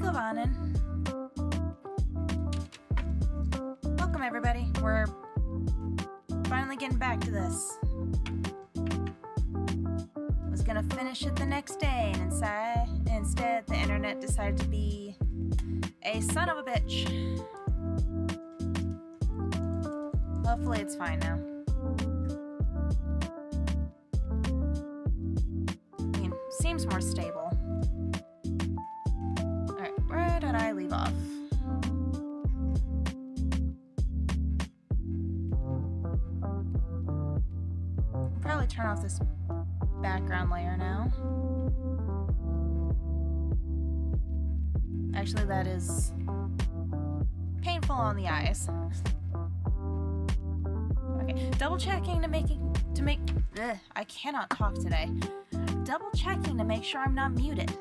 Kovanen. Welcome everybody. We're finally getting back to this. Was gonna finish it the next day, and instead the internet decided to be a son of a bitch. Hopefully it's fine now. I mean, seems more stable. Alright, where did I leave off? I'll probably turn off this background layer now. Actually, that is painful on the eyes. Okay, double checking to make. Ugh, I cannot talk today. Double checking to make sure I'm not muted.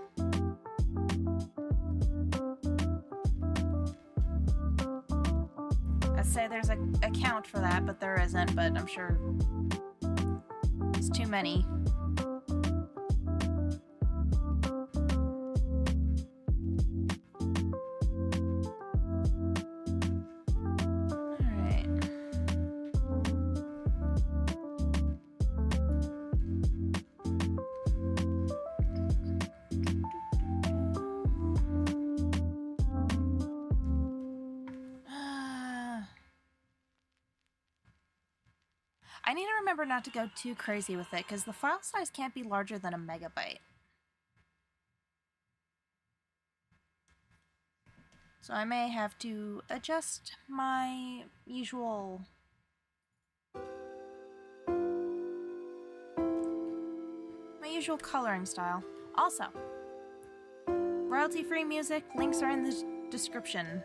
I'd say there's a count for that, but there isn't. But I'm sure it's too many. I need to remember not to go too crazy with it, because the file size can't be larger than a megabyte. So I may have to adjust my usual coloring style. Also, royalty-free music, links are in the description.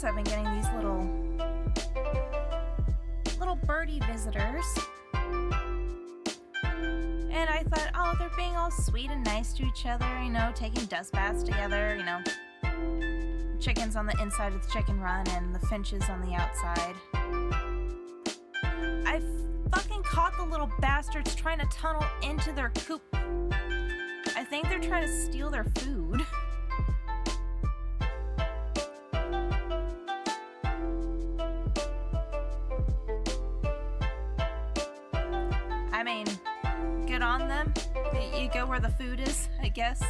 I've been getting these little birdie visitors, and I thought, oh, they're being all sweet and nice to each other, you know, taking dust baths together, you know, chickens on the inside of the chicken run and the finches on the outside. I fucking caught the little bastards trying to tunnel into their coop. I think they're trying to steal their food. I mean, good on them. You go where the food is, I guess.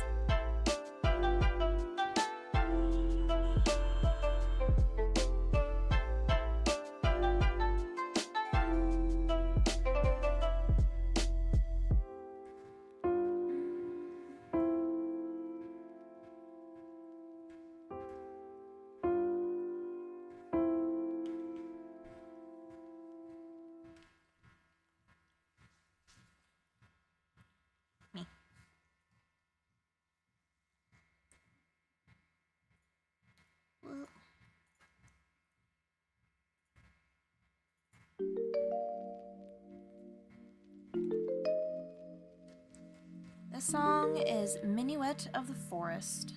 This song is Minuet of the Forest.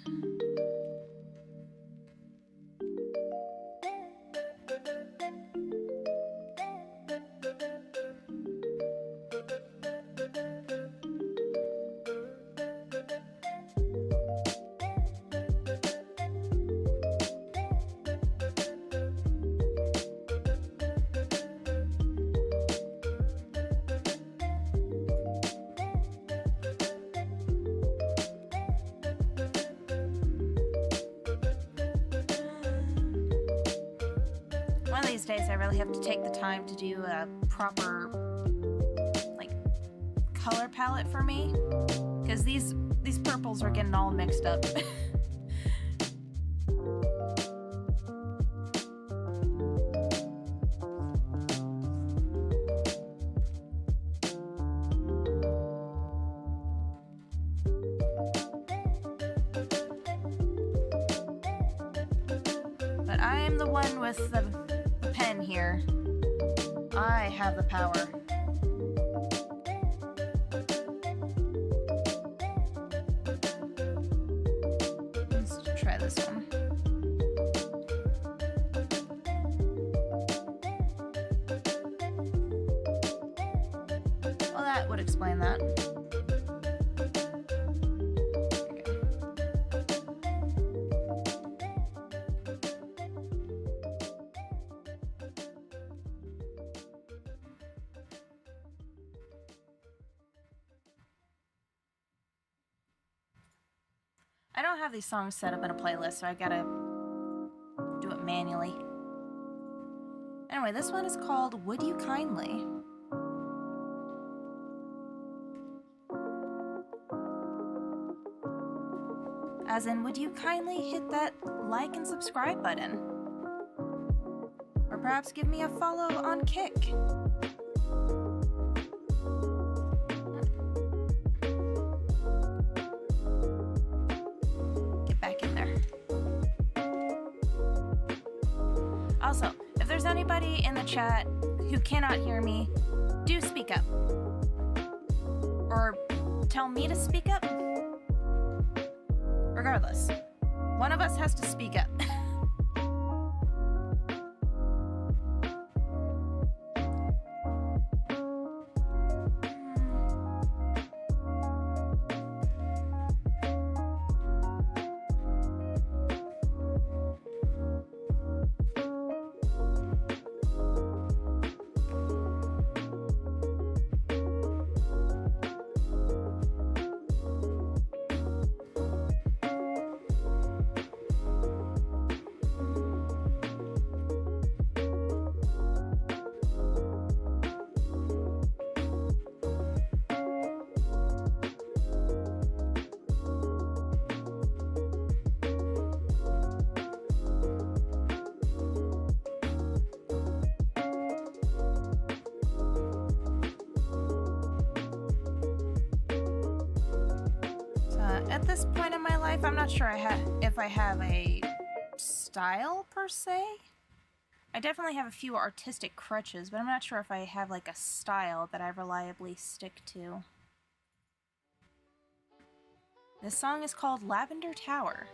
these days I really have to take the time to do a proper, like, color palette for me. Because these purples are getting all mixed up. But I am the one with the pen here. I have the power. Let's try this one. Well, that would explain that. I don't have these songs set up in a playlist, so I gotta do it manually. Anyway, this one is called Would You Kindly? As in, would you kindly hit that like and subscribe button? Or perhaps give me a follow on Kick. Get back in there. Also, if there's anybody in the chat who cannot hear me, do speak up. Or tell me to speak up. Regardless, one of us has to speak up. At this point in my life, I'm not sure if I have a style per se. I definitely have a few artistic crutches, but I'm not sure if I have like a style that I reliably stick to. This song is called Lavender Tower.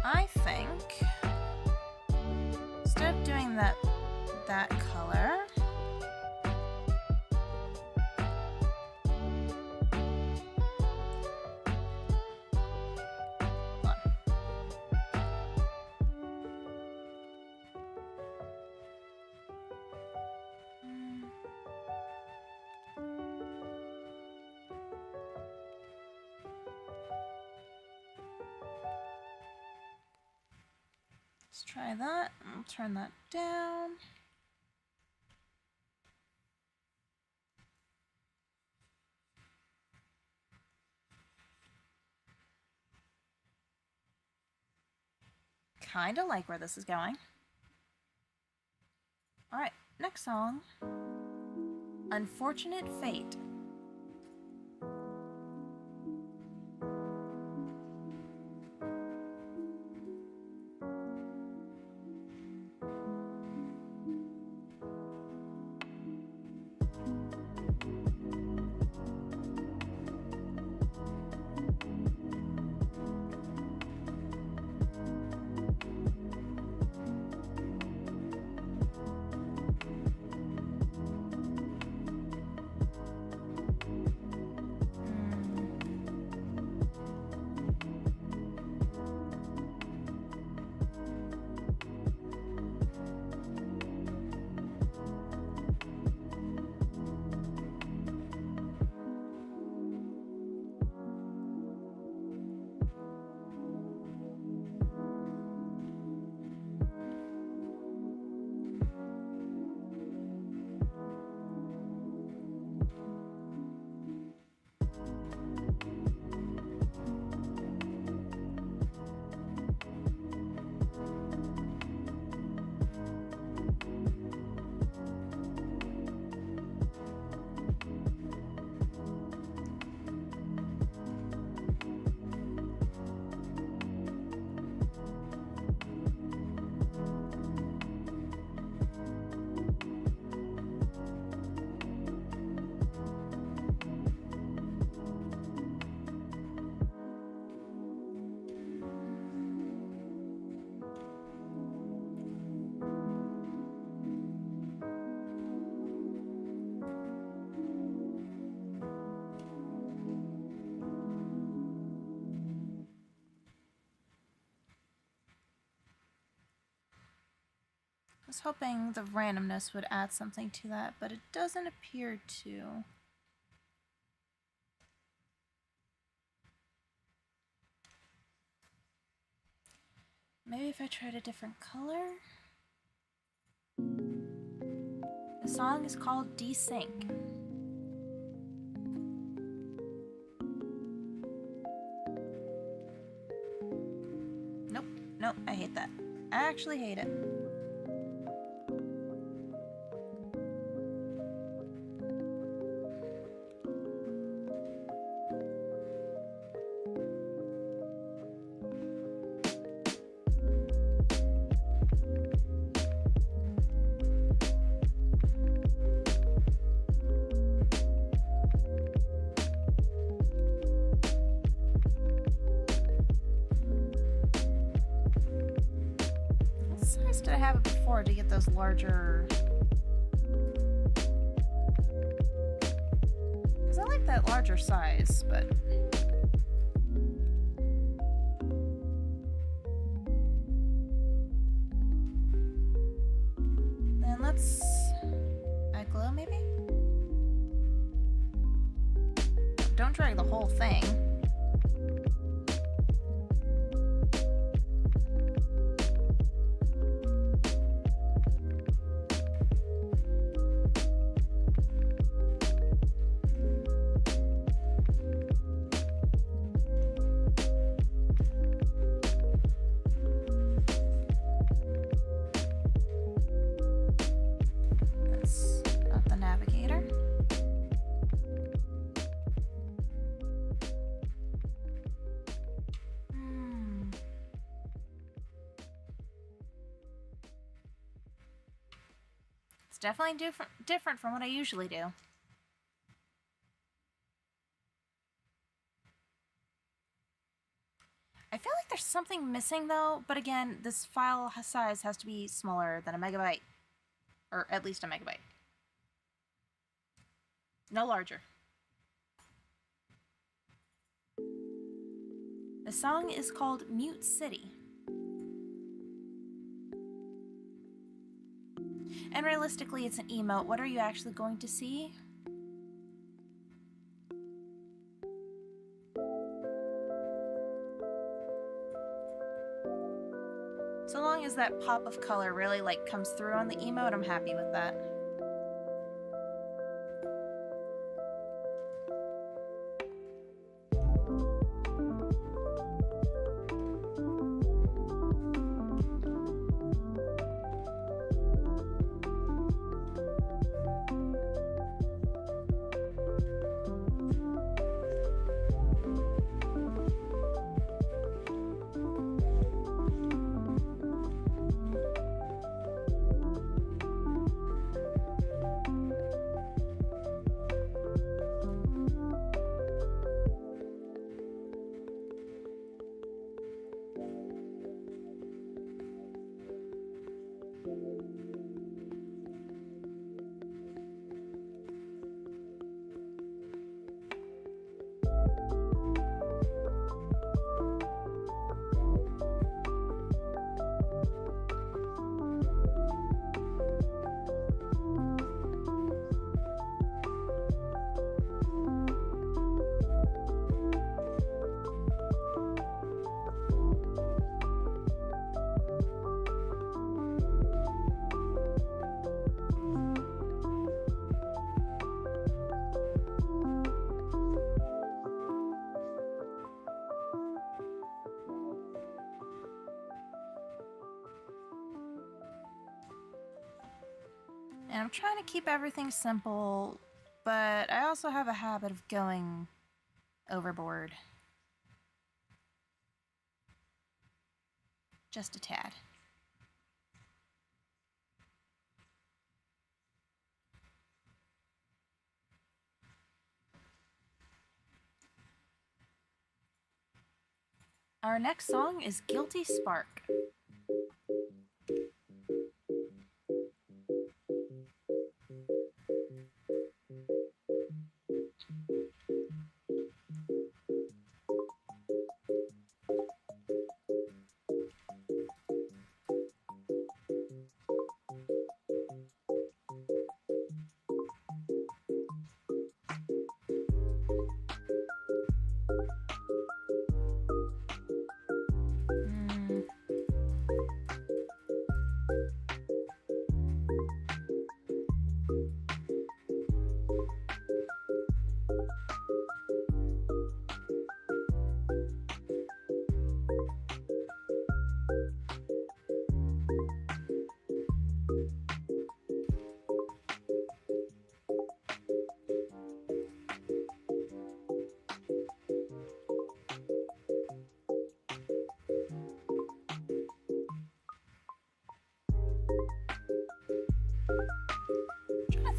I think instead of doing that color, let's try that. turn that down. Kinda like where this is going. Alright, next song. Unfortunate Fate. I was hoping the randomness would add something to that, but it doesn't appear to. Maybe if I tried a different color? The song is called Desync. Nope, nope, I hate that. I actually hate it. Did I have it before to get those larger? Because I like that larger size, but then let's add glow maybe? Don't drag the whole thing. Definitely different from what I usually do. I feel like there's something missing though, but again, this file size has to be smaller than a megabyte, or at least a megabyte. No larger. The song is called Mute City. And realistically, it's an emote. What are you actually going to see? So long as that pop of color really like comes through on the emote, I'm happy with that. And I'm trying to keep everything simple, but I also have a habit of going overboard. Just a tad. Our next song is Guilty Spark.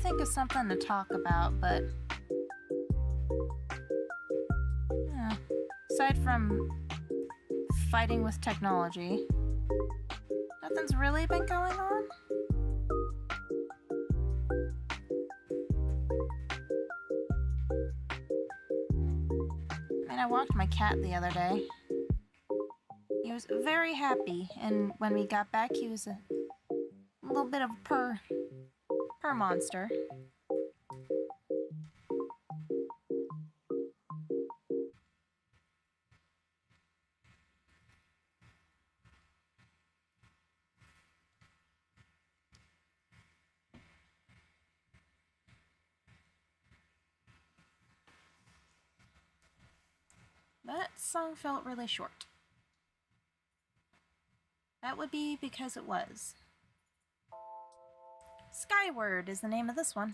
Think of something to talk about, but aside from fighting with technology, nothing's really been going on. I mean, I walked my cat the other day. He was very happy, and when we got back, he was a little bit of a purr monster. That song felt really short. That would be because it was. Skyward is the name of this one.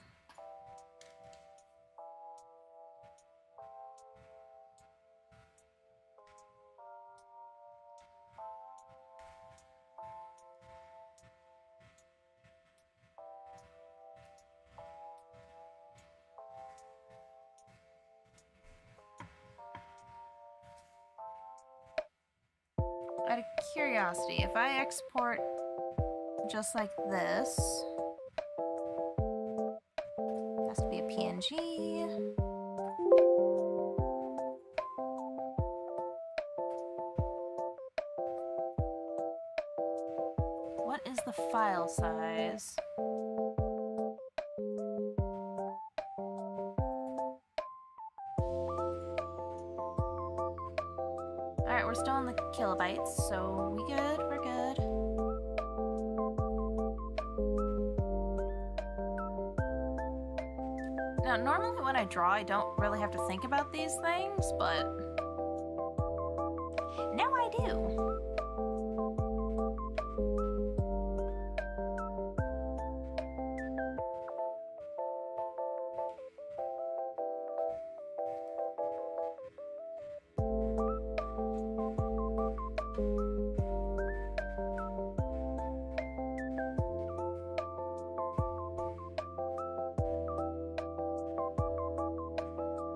Out of curiosity, if I export just like this, it has to be a PNG. What is the file size? Alright, we're still in the kilobytes, so we're good. Now, normally when I draw, I don't really have to think about these things, but now I do.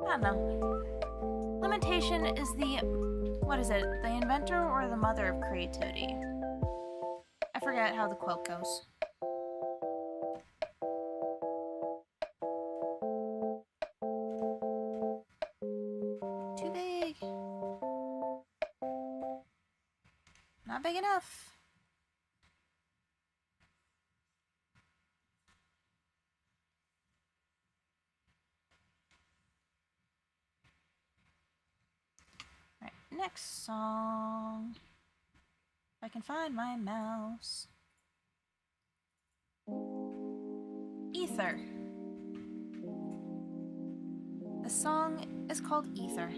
I don't know. Limitation is what is it? The inventor or the mother of creativity? I forget how the quote goes. Too big. Not big enough. Right, next song. If I can find my mouse. Ether. The song is called Ether.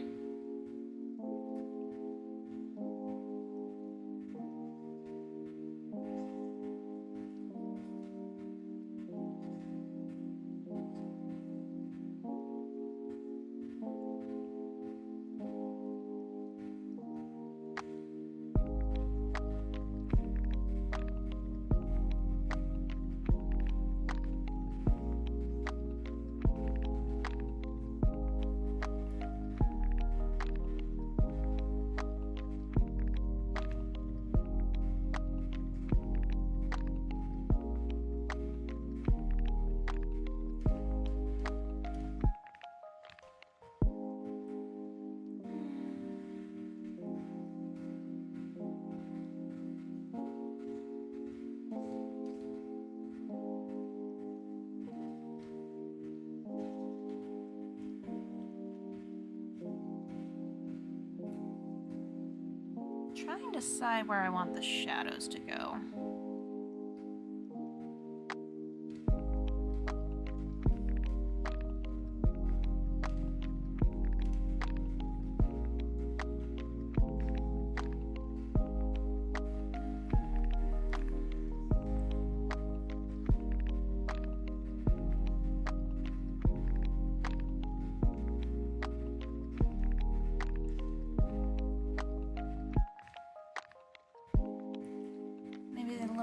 Trying to decide where I want the shadows to go.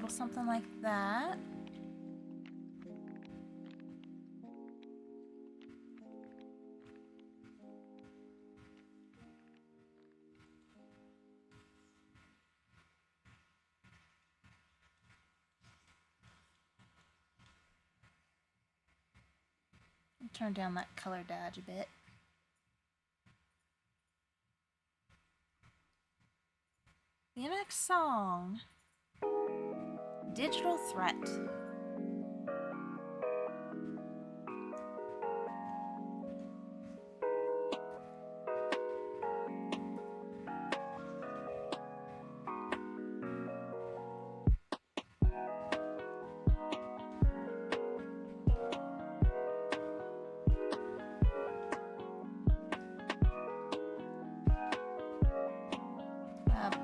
Something like that. Turn down that color dodge a bit. The next song, Digital Threat.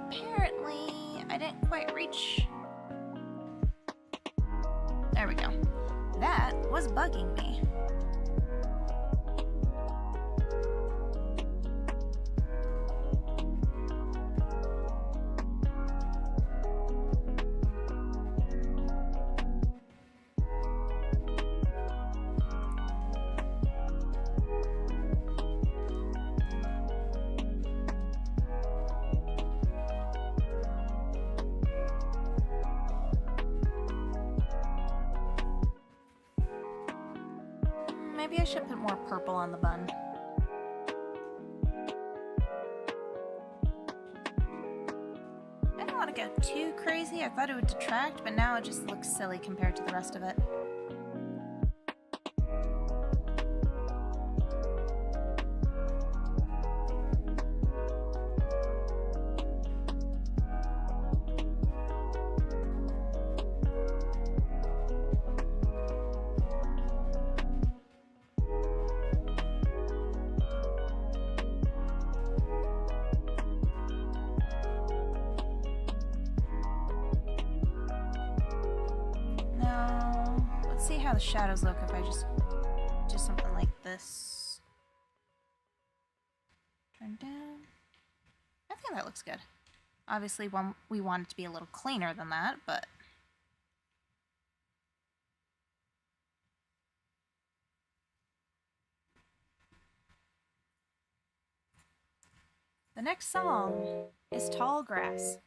Apparently, I didn't quite reach. There we go. That was bugging me. Maybe I should put more purple on the bun. I don't want to go too crazy. I thought it would detract, but now it just looks silly compared to the rest of it. Let's see how the shadows look if I just do something like this. Turn down. I think that looks good. Obviously, we want it to be a little cleaner than that, but... The next song is Tall Grass.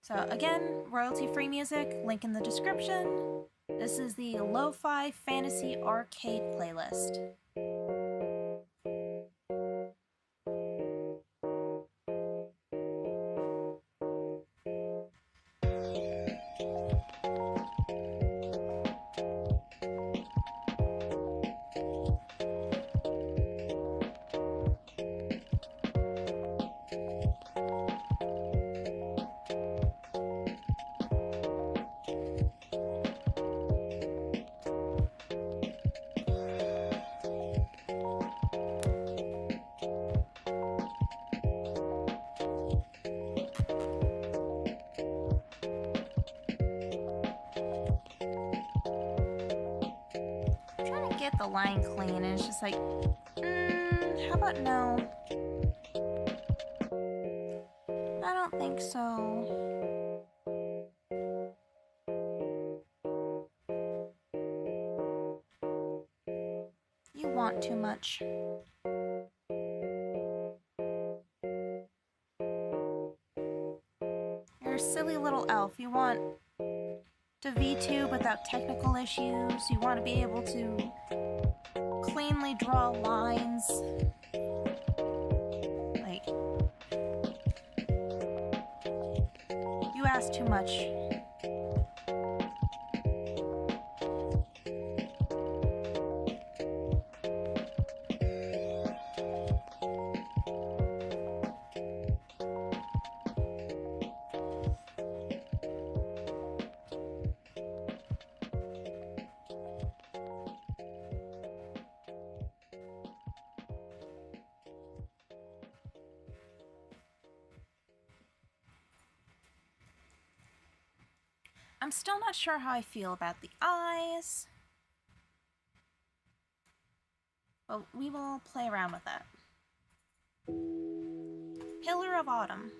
So again, royalty-free music, link in the description. This is the Lo-Fi Fantasy Arcade playlist. Get the line clean, and it's just like, how about no? I don't think so. You want too much. You're a silly little elf. You want to VTube without technical issues. You want to be able to cleanly draw lines. Like, you ask too much. I'm still not sure how I feel about the eyes, but we will play around with that. Pillar of Autumn.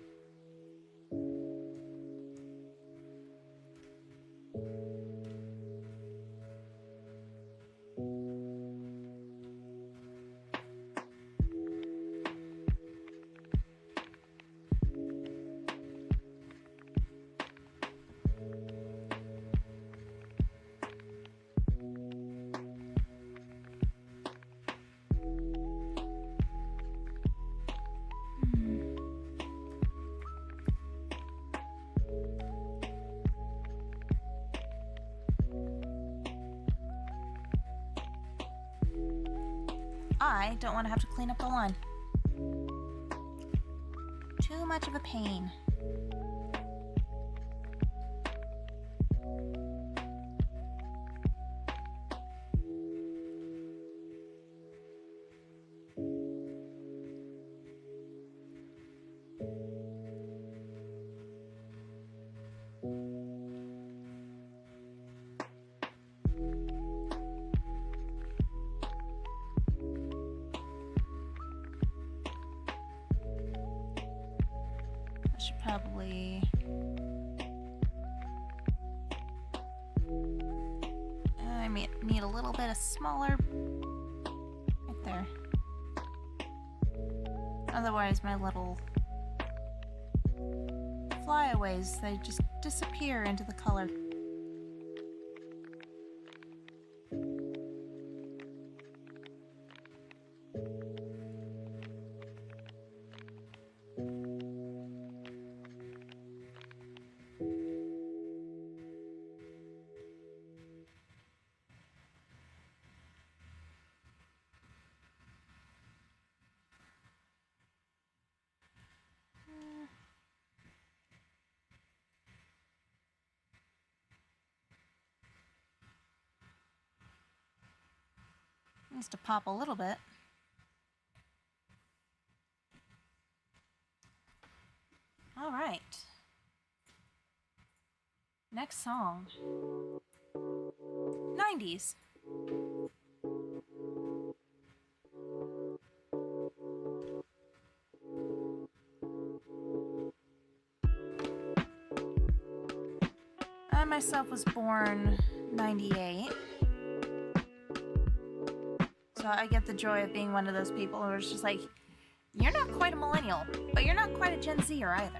I don't want to have to clean up the line. Too much of a pain. Should probably I need a little bit of smaller right there. Otherwise my little flyaways, they just disappear into the color. Needs to pop a little bit. All right. Next next song? 90s. I myself was born 98. So I get the joy of being one of those people who are just like, you're not quite a millennial, but you're not quite a Gen Zer either.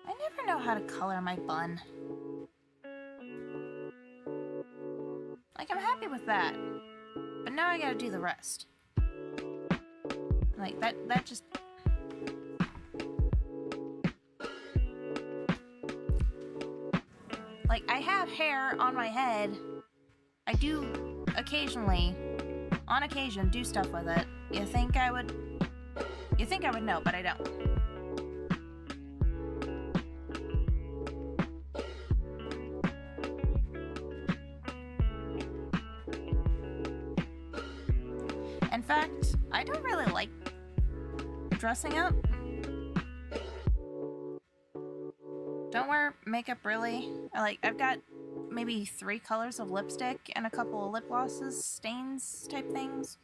I never know how to color my bun. Like, I'm happy with that, but now I gotta do the rest. Like, that just... Like, I have hair on my head. I do occasionally, on occasion, do stuff with it. You think I would know, but I don't. In fact, I don't really like dressing up. Don't wear makeup really. I've got maybe 3 colors of lipstick and a couple of lip glosses, stains type things.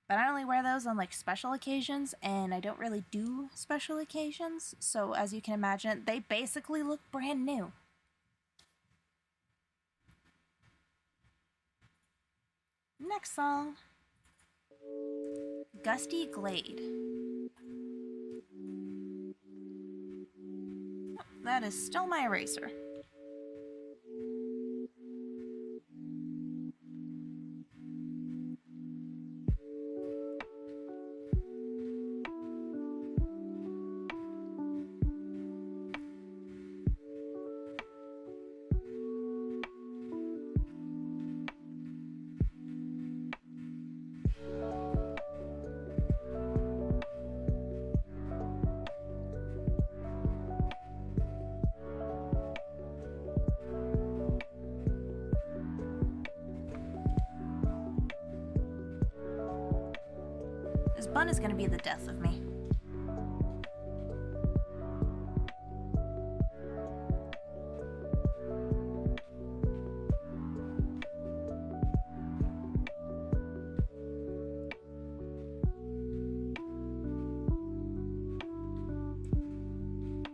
But I only wear those on like special occasions, and I don't really do special occasions, so as you can imagine, they basically look brand new. Next song. Gusty Glade. Oh, that is still my eraser. This bun is gonna be the death of me.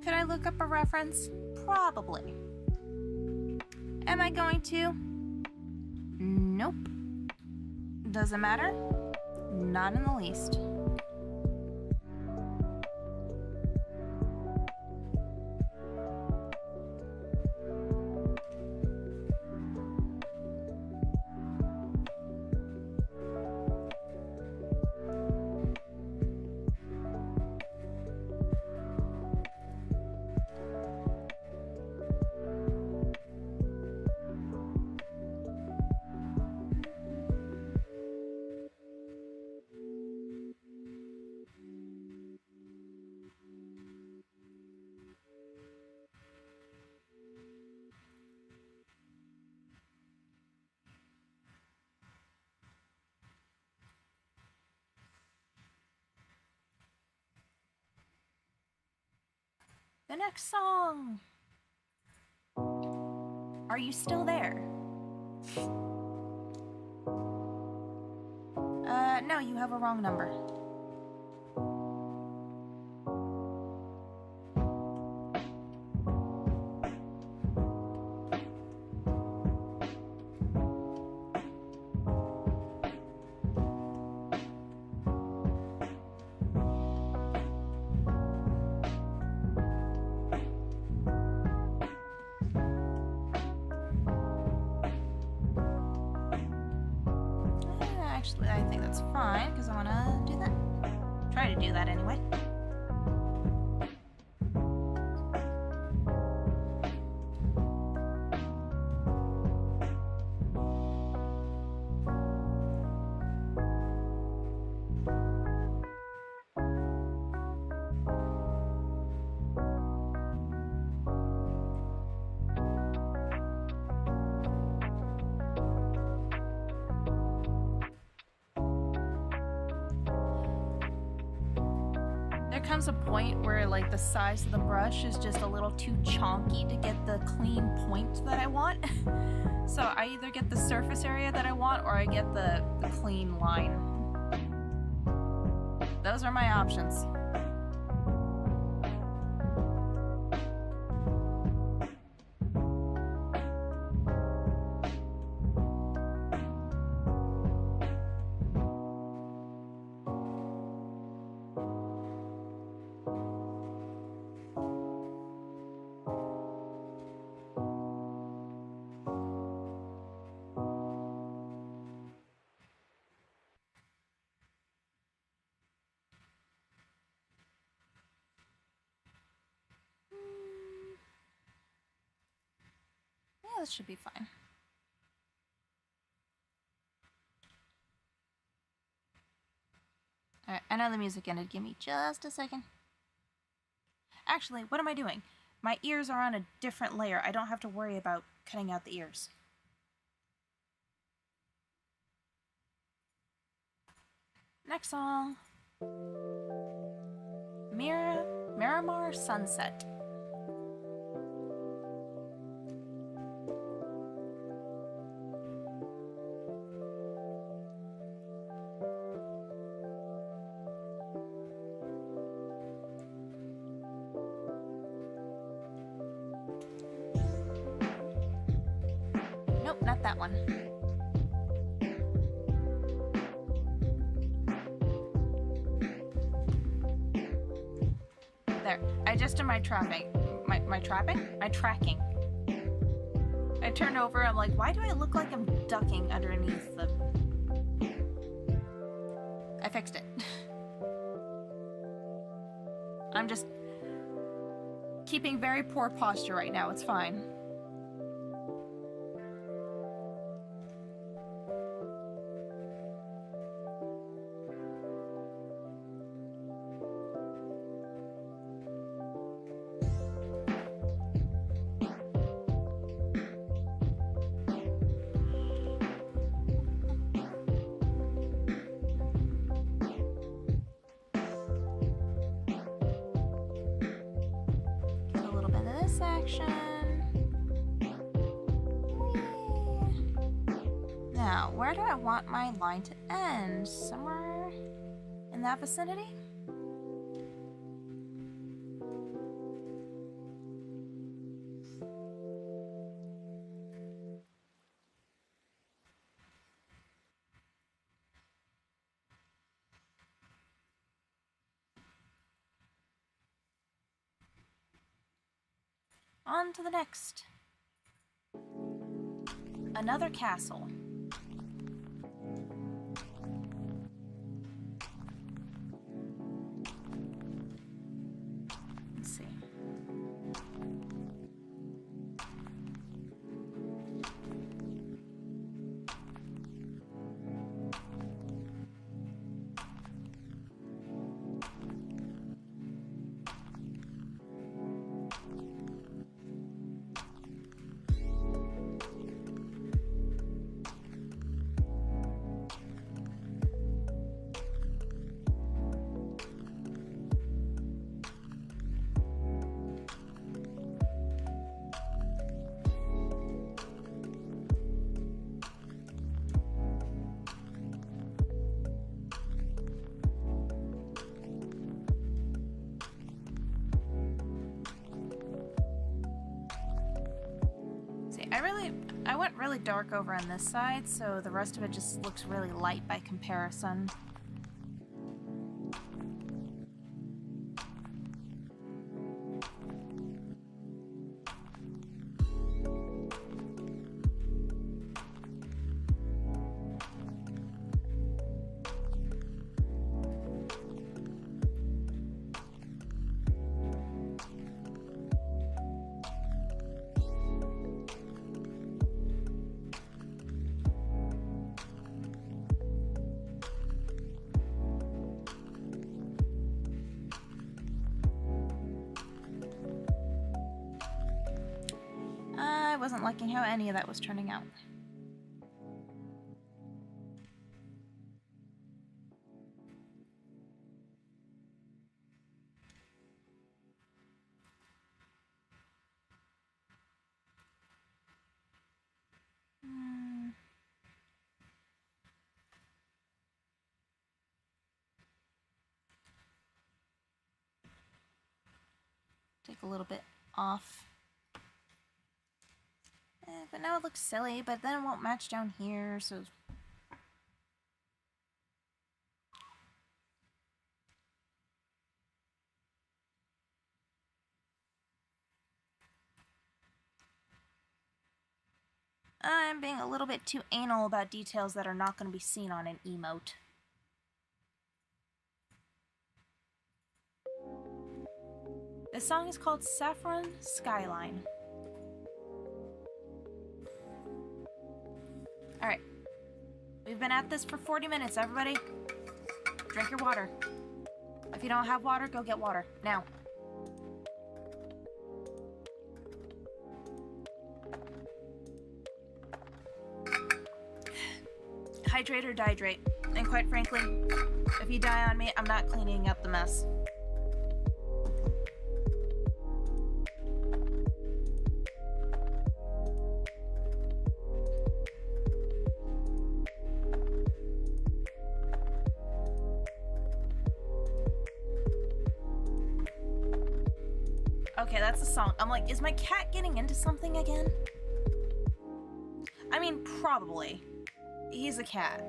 Could I look up a reference? Probably. Am I going to? Nope. Doesn't matter? Not in the least. The next song. Are you still there? No, you have a wrong number. Actually, I think that's fine, because I want to do that. Try to do that anyway. There comes a point where like the size of the brush is just a little too chonky to get the clean point that I want. So I either get the surface area that I want or I get the clean line. Those are my options. Yeah, this should be fine. Alright, I know the music ended. Give me just a second. Actually, what am I doing? My ears are on a different layer. I don't have to worry about cutting out the ears. Next song. Miramar Sunset. Nope, not that one. There. I just did my trapping. My trapping? My tracking. I turned over, I'm like, why do I look like I'm ducking underneath the... I fixed it. I'm just keeping very poor posture right now, it's fine. Now, where do I want my line to end? Somewhere in that vicinity? On to the next. Another castle. Let's see. I went really dark over on this side, so the rest of it just looks really light by comparison. I wasn't liking how any of that was turning out. a little bit off. But now it looks silly, but then it won't match down here, so... I'm being a little bit too anal about details that are not going to be seen on an emote. This song is called Saffron Skyline. Alright. We've been at this for 40 minutes, everybody. Drink your water. If you don't have water, go get water. Now. Hydrate or dihydrate. And quite frankly, if you die on me, I'm not cleaning up the mess. Okay, that's the song. I'm like, is my cat getting into something again? I mean, probably. He's a cat.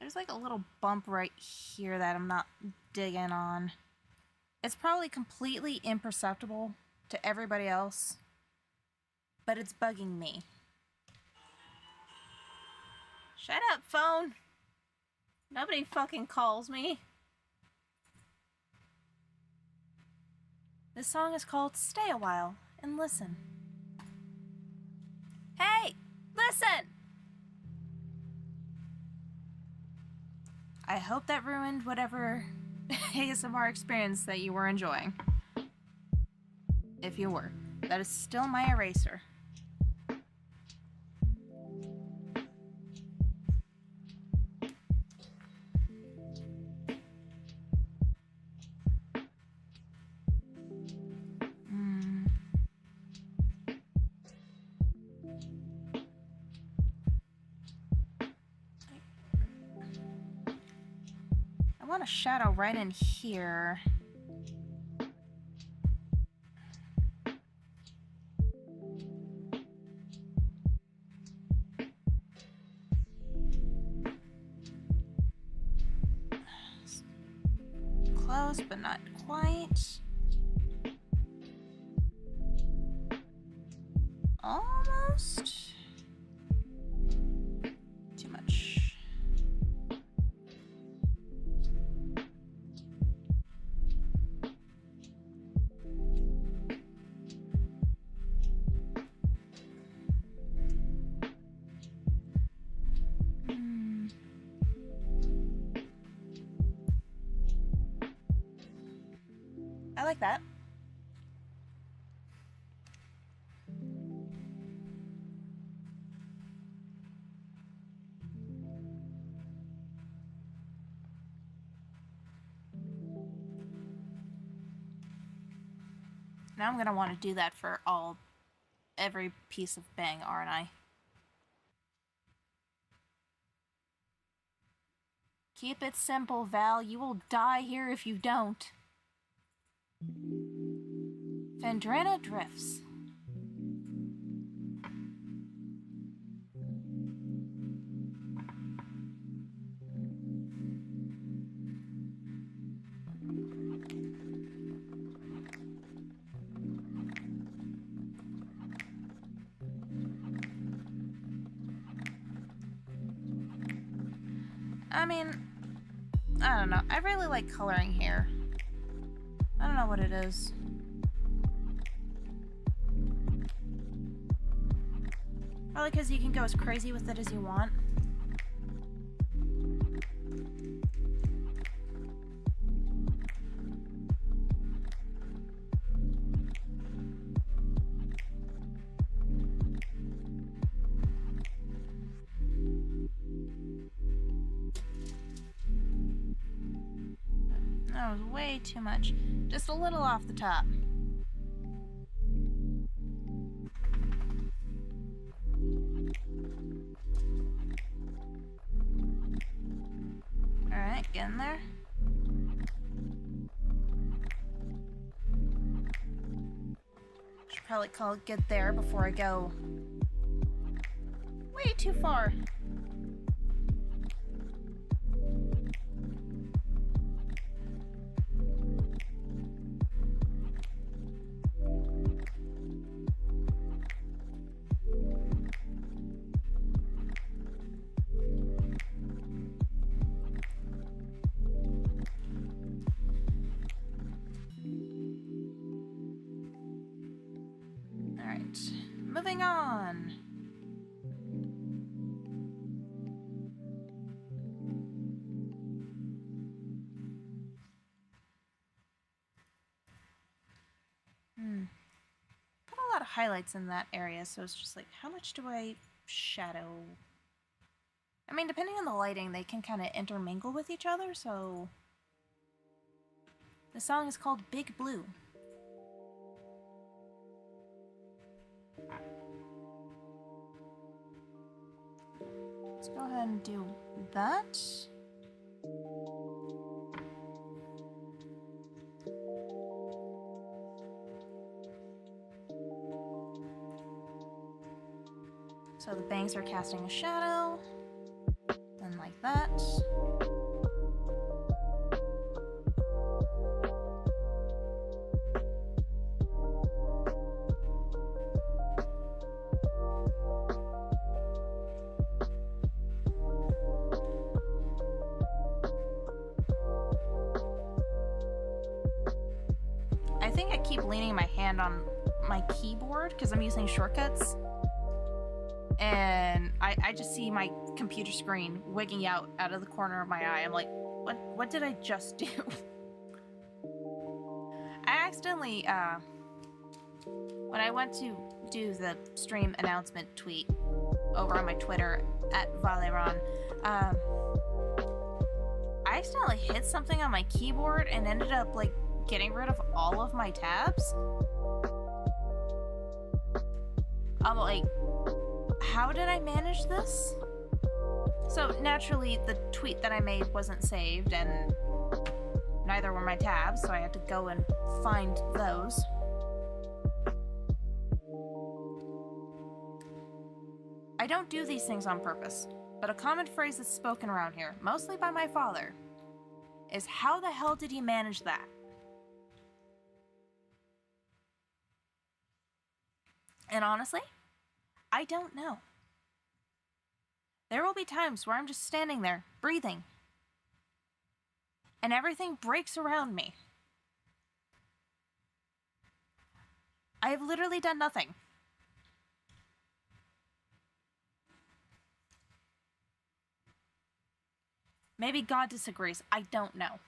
There's like a little bump right here that I'm not digging on. It's probably completely imperceptible to everybody else, but it's bugging me. Shut up, phone. Nobody fucking calls me. This song is called Stay a While and Listen. Hey, listen! I hope that ruined whatever ASMR experience that you were enjoying. If you were. That is still my eraser. I want a shadow right in here. Close, but not quite. Almost. Too much. I like that. Now I'm gonna want to do that for every piece of Bang, aren't I? Keep it simple, Val. You will die here if you don't. Vendrena drifts. I mean, I don't know. I really like coloring hair. I don't know what it is. Probably because you can go as crazy with it as you want. That was way too much. Just a little off the top. Alright, get in there. Should probably call it good there before I go way too far. Alright, moving on. Put a lot of highlights in that area, so it's just like, how much do I shadow? I mean, depending on the lighting, they can kind of intermingle with each other, so... The song is called Big Blue. Let's go ahead and do that. So the bangs are casting a shadow, then like that. I think I keep leaning my hand on my keyboard because I'm using shortcuts. And I just see my computer screen wigging out of the corner of my eye. I'm like, what did I just do? I accidentally, when I went to do the stream announcement tweet over on my Twitter at Valeron, I accidentally hit something on my keyboard and ended up like getting rid of all of my tabs. I'm like, how did I manage this? So naturally the tweet that I made wasn't saved and neither were my tabs, so I had to go and find those. I don't do these things on purpose, but a common phrase that's spoken around here, mostly by my father, is how the hell did he manage that? And honestly, I don't know. There will be times where I'm just standing there, breathing, and everything breaks around me. I have literally done nothing. Maybe God disagrees. I don't know.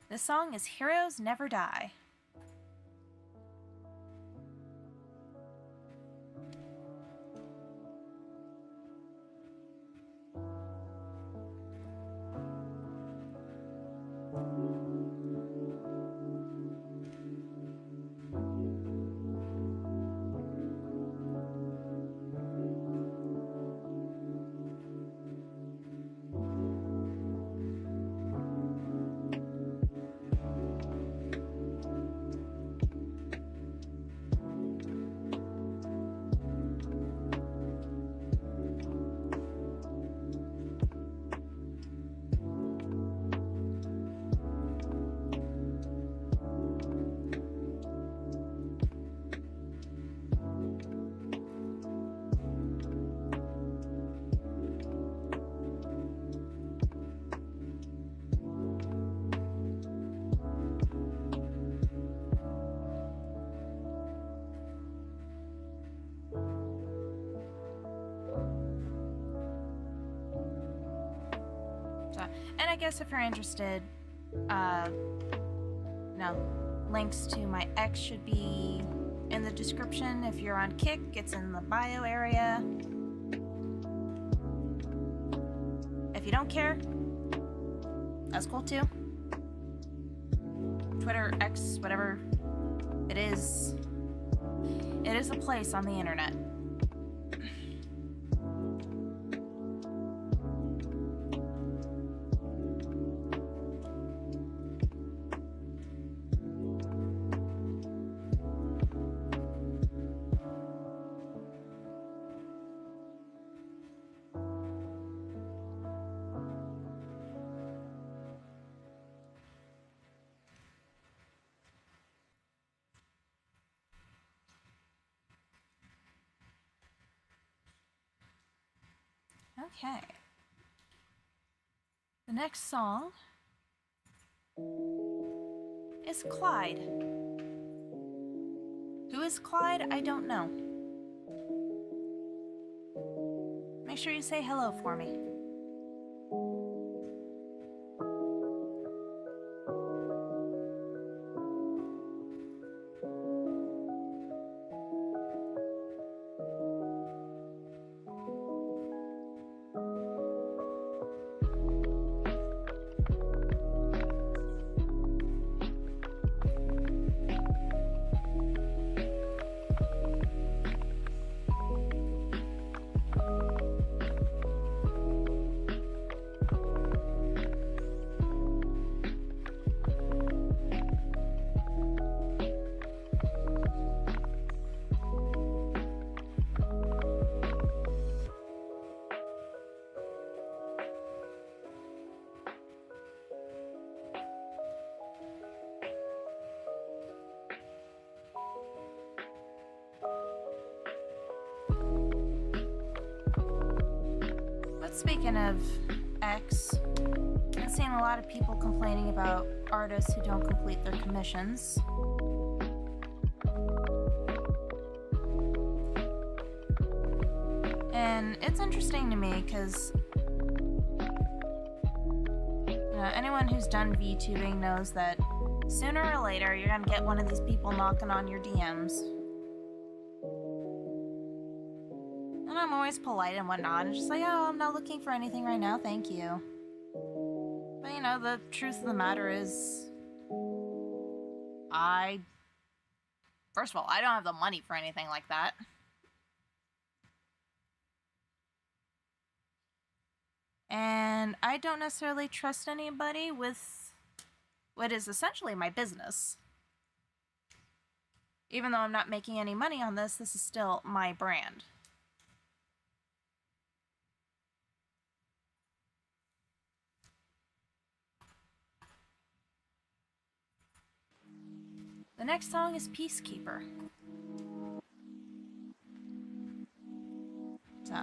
This song is Heroes Never Die. And I guess if you're interested, no, links to my X should be in the description. If you're on Kick, it's in the bio area. If you don't care, that's cool too. Twitter, X, whatever it is a place on the internet. Okay. The next song is Clyde. Who is Clyde? I don't know. Make sure you say hello for me. Speaking of X, I've seen a lot of people complaining about artists who don't complete their commissions. And it's interesting to me because anyone who's done VTubing knows that sooner or later you're gonna get one of these people knocking on your DMs. And I'm always polite and whatnot, and just like, oh, I'm not looking for anything right now, thank you. But the truth of the matter is, first of all, I don't have the money for anything like that. And I don't necessarily trust anybody with what is essentially my business. Even though I'm not making any money on this, this is still my brand. The next song is Peacekeeper. So.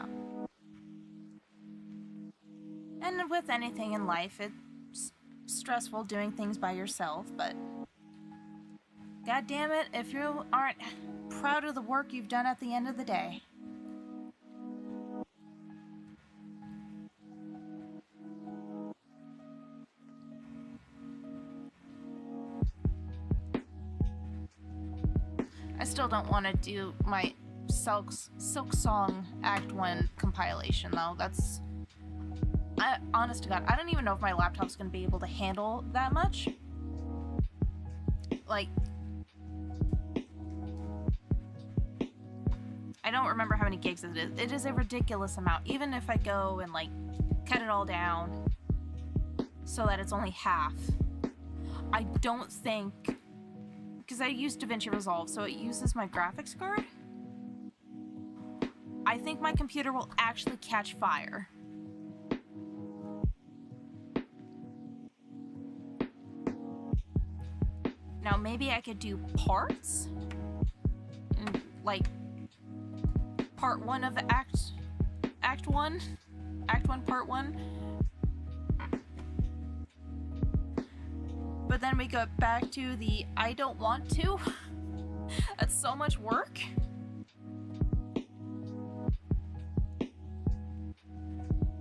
And with anything in life, it's stressful doing things by yourself, but god damn it if you aren't proud of the work you've done at the end of the day. I still don't want to do my Silk Song Act 1 compilation, though. Honest to God, I don't even know if my laptop's going to be able to handle that much. Like, I don't remember how many gigs it is. It is a ridiculous amount, even if I go and, cut it all down so that it's only half. I don't think... because I use DaVinci Resolve, so it uses my graphics card. I think my computer will actually catch fire. Now, maybe I could do parts? Like, part 1 of Act 1? Act 1, part 1? But then we go back to the I don't want to. That's so much work.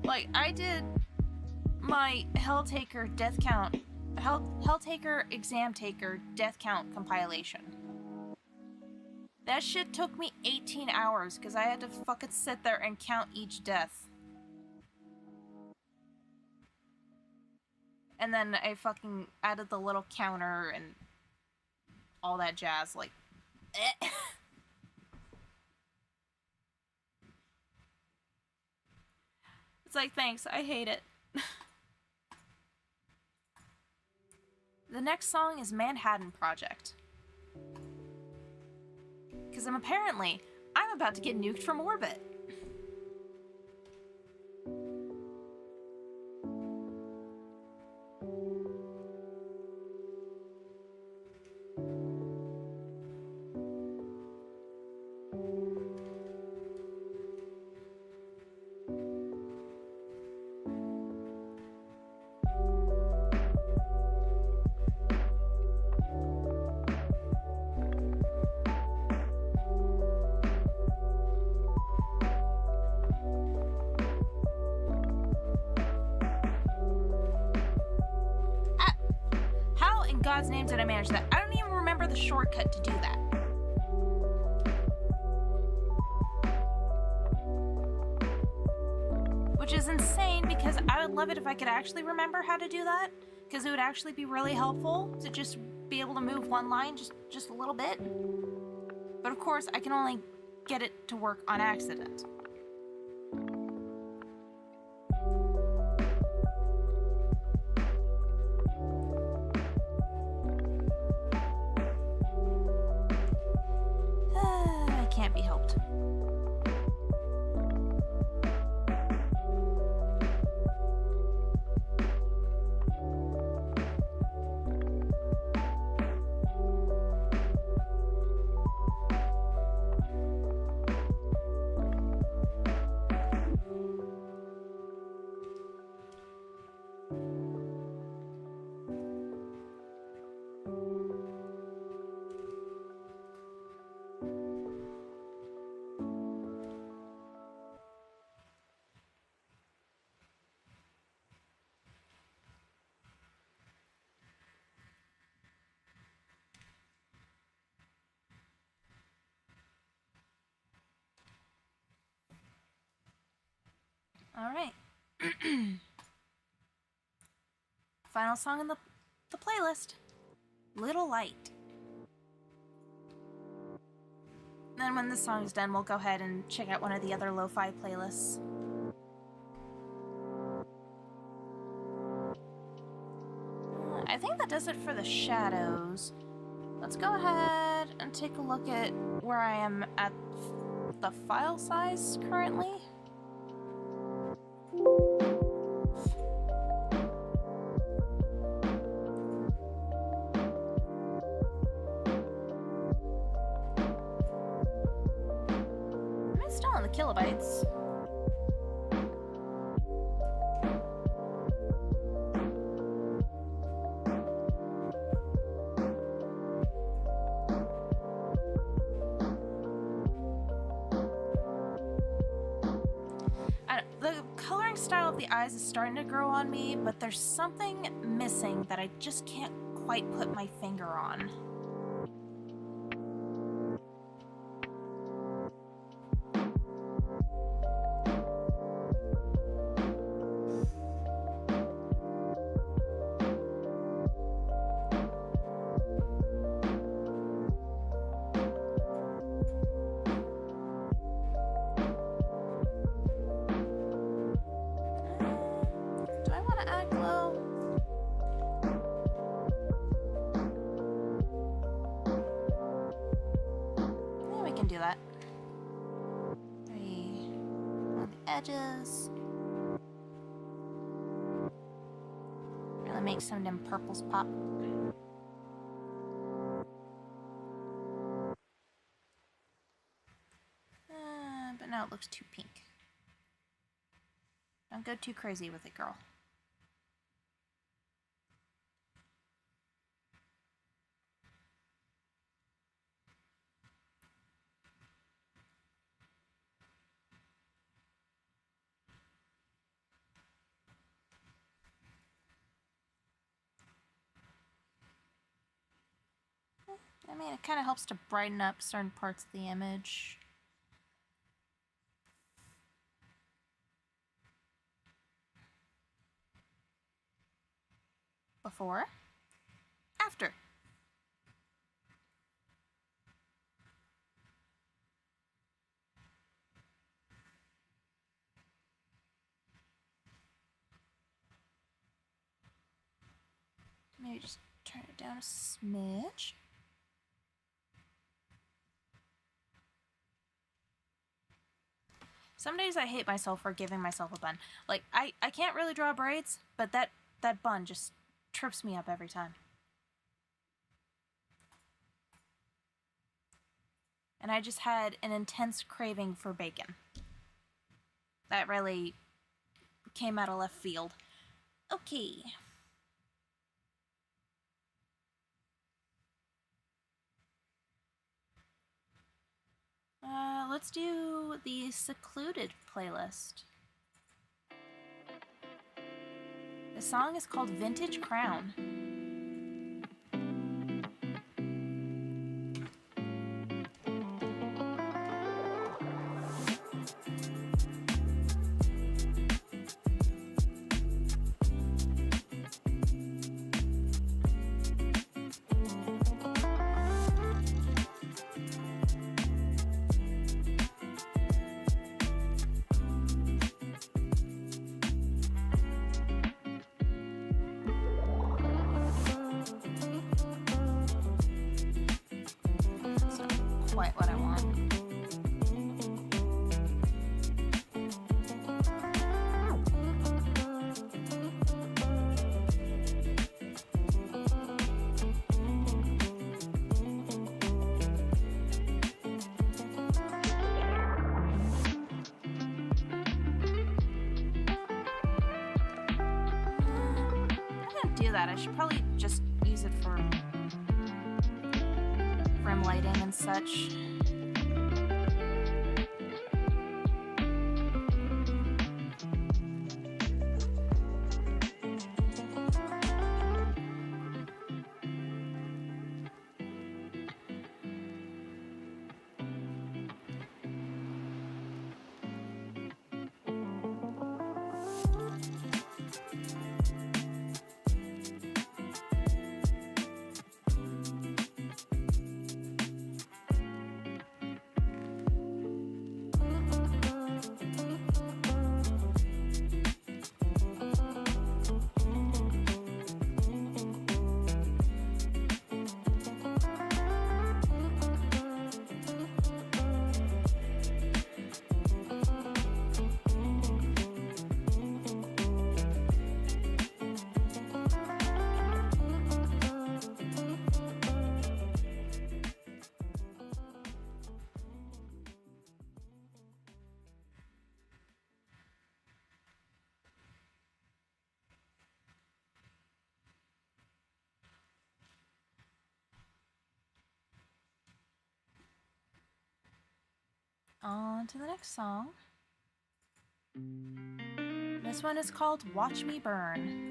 Like, I did my Helltaker death count, Helltaker exam taker death count compilation. That shit took me 18 hours because I had to fucking sit there and count each death. And then I fucking added the little counter and all that jazz, like, eh. It's like, thanks, I hate it. The next song is Manhattan Project. Because I'm about to get nuked from orbit. God's name did I manage that? I don't even remember the shortcut to do that. Which is insane because I would love it if I could actually remember how to do that, because it would actually be really helpful to just be able to move one line just a little bit. But of course, I can only get it to work on accident. Can't be helped. All right. Final song in the playlist, Little Light. Then when this song is done, we'll go ahead and check out one of the other lo-fi playlists. I think that does it for the shadows. Let's go ahead and take a look at where I am at the file size currently. I'm still on the kilobytes. The coloring style of the eyes is starting to grow on me, but there's something missing that I just can't quite put my finger on. Do that. On the edges. Really make some of them purples pop. But now it looks too pink. Don't go too crazy with it, girl. I mean, it kind of helps to brighten up certain parts of the image. Before, after. Maybe just turn it down a smidge. Some days I hate myself for giving myself a bun. Like, I can't really draw braids, but that bun just trips me up every time. And I just had an intense craving for bacon. That really came out of left field. Okay. Let's do the Secluded playlist. The song is called Vintage Crown. Quite what I want. I'm gonna do that. I should probably just use it for rim lighting and such. On to the next song. This one is called Watch Me Burn.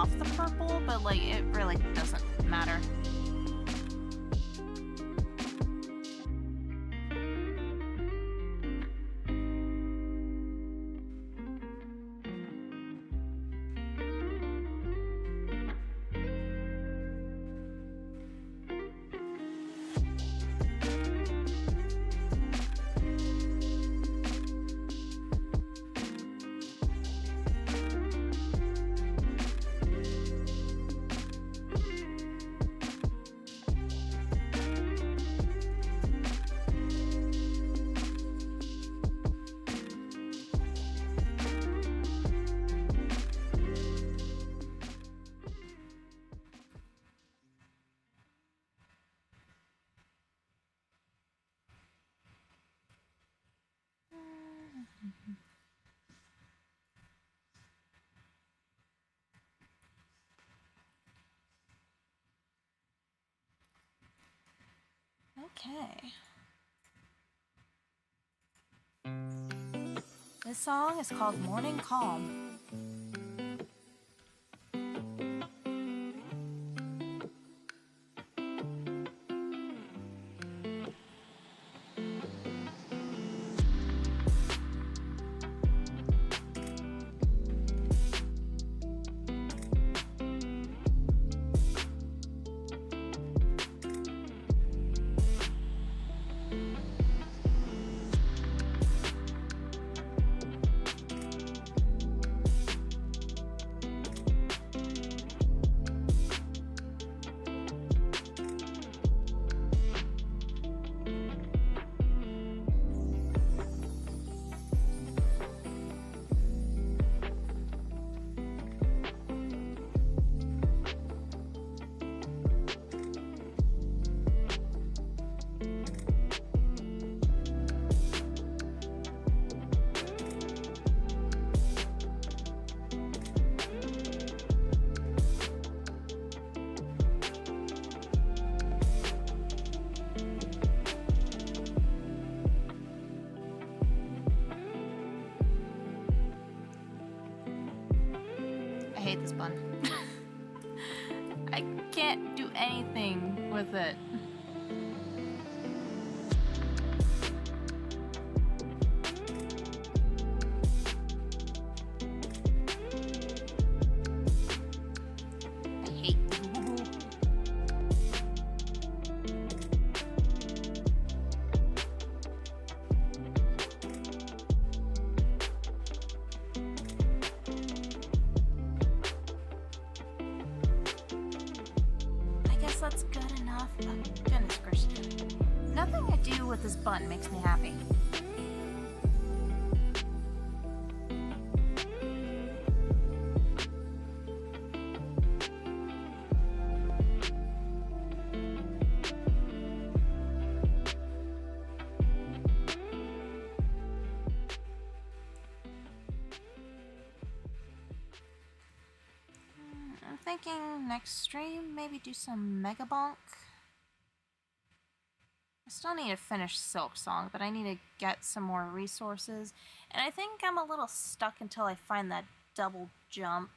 off the purple, but like it really doesn't matter. Okay. This song is called Morning Calm. I hate this bun. I can't do anything with it. I hate Google. That's good enough. Oh, goodness gracious. Nothing I do with this bun makes me happy. I'm thinking next stream, maybe do some Mega Bonk. I still need to finish Silk Song, but I need to get some more resources. And I think I'm a little stuck until I find that double jump.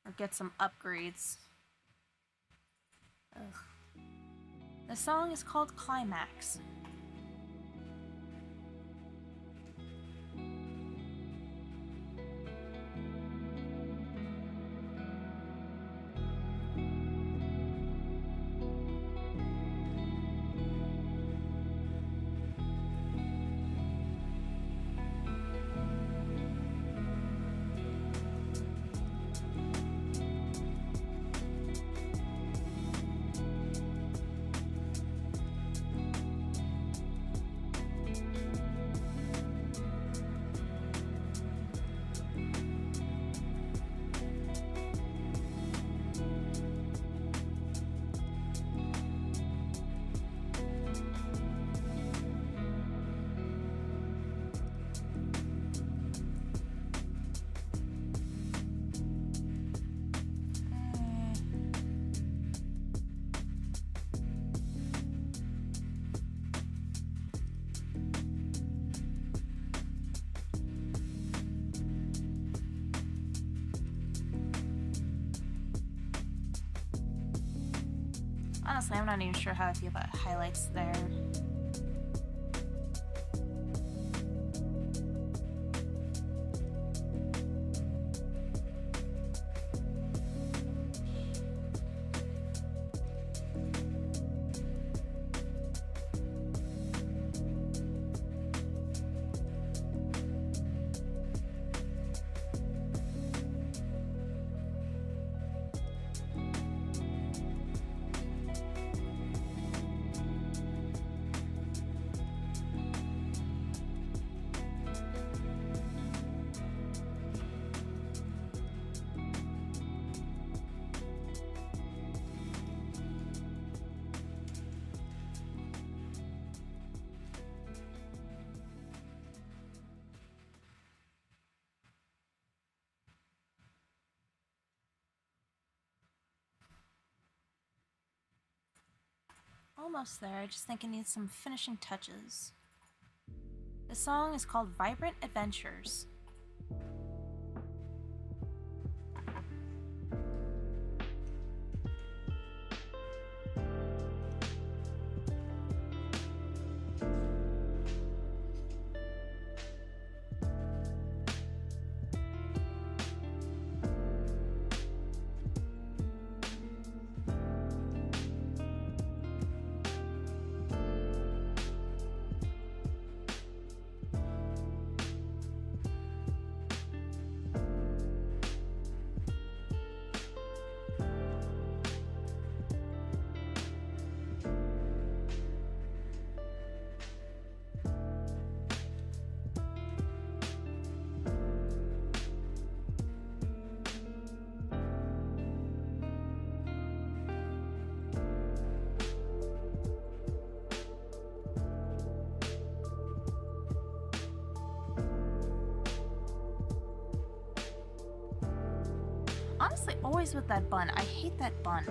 Or get some upgrades. Ugh. The song is called Climax. Honestly, I'm not even sure how I feel about highlights there. Almost there, I just think it needs some finishing touches. The song is called Vibrant Adventures. Honestly, always with that bun. I hate that bun.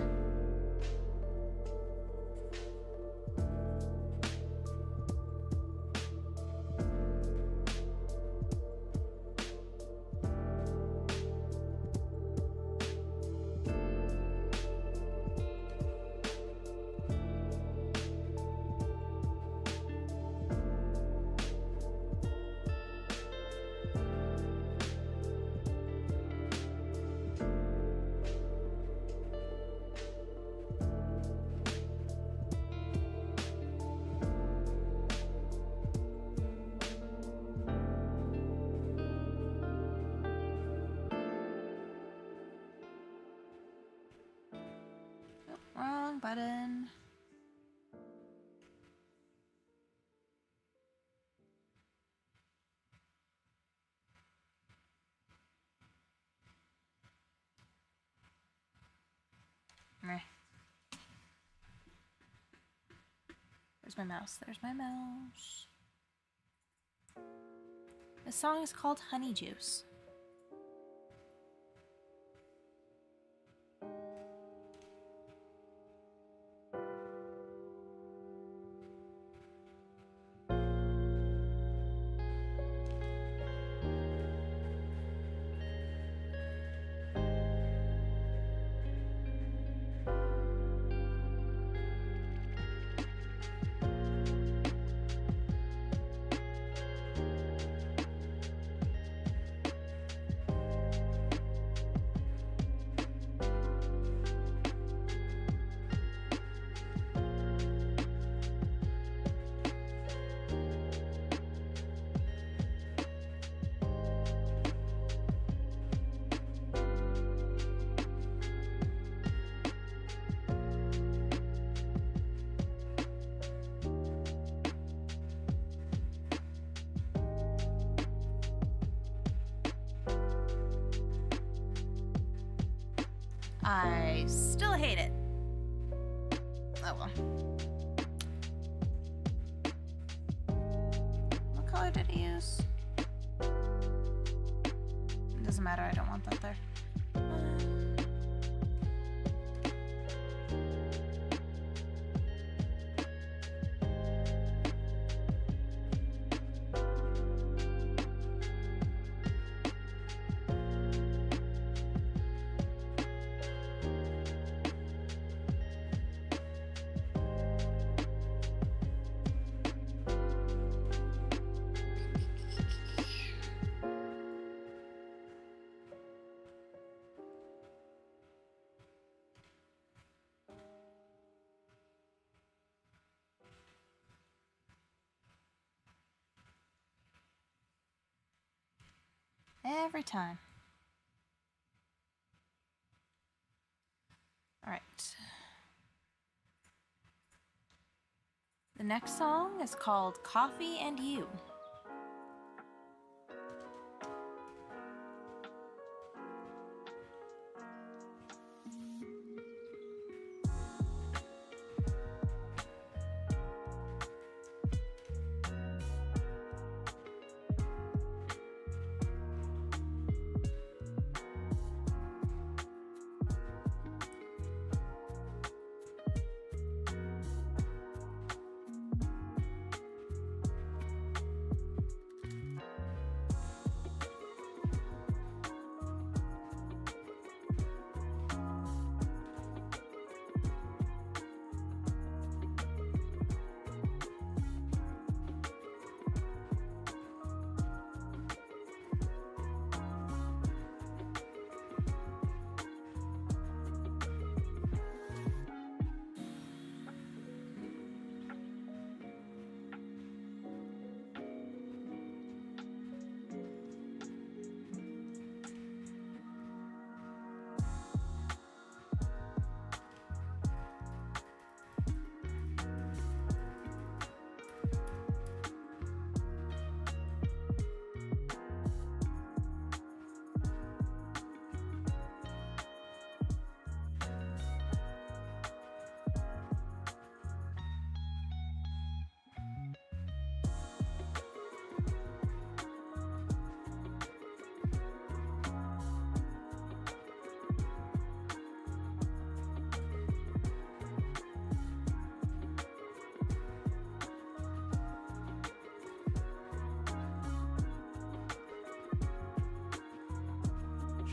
Wrong button. Meh. There's my mouse. There's my mouse. The song is called Honey Juice. I still hate it. Oh well. What color did he use? It doesn't matter, I don't want that there. Every time. Alright. The next song is called Coffee and You.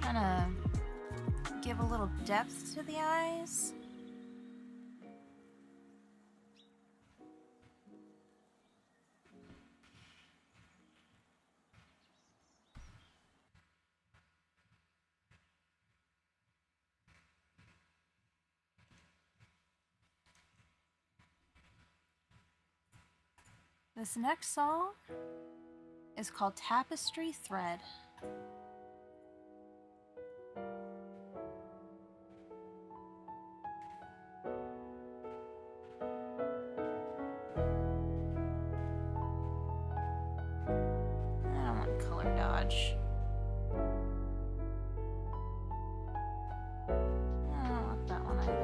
Trying to give a little depth to the eyes. This next song is called Tapestry Thread. I don't want color dodge. I don't want that one either.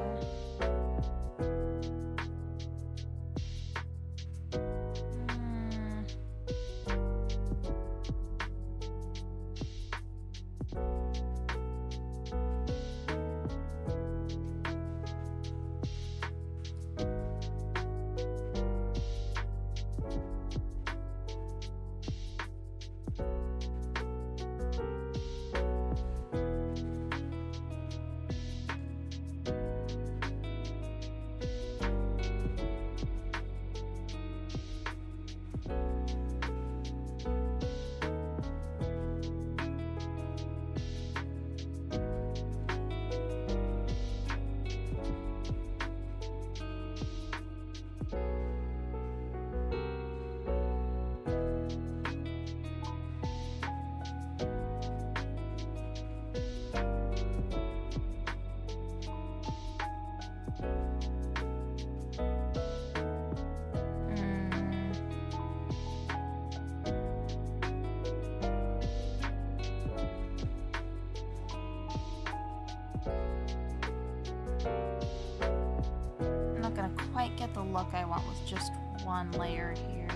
Quite get the look I want with just one layer here.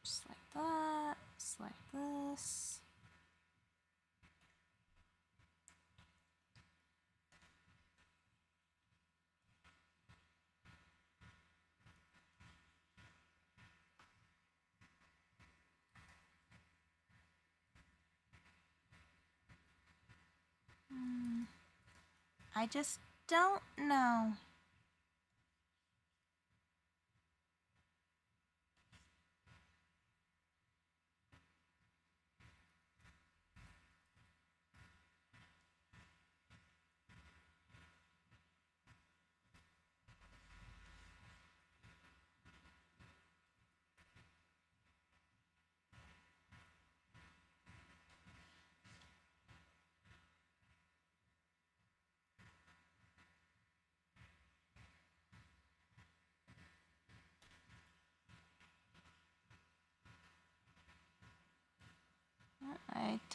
Just like that, just like this. I just don't know.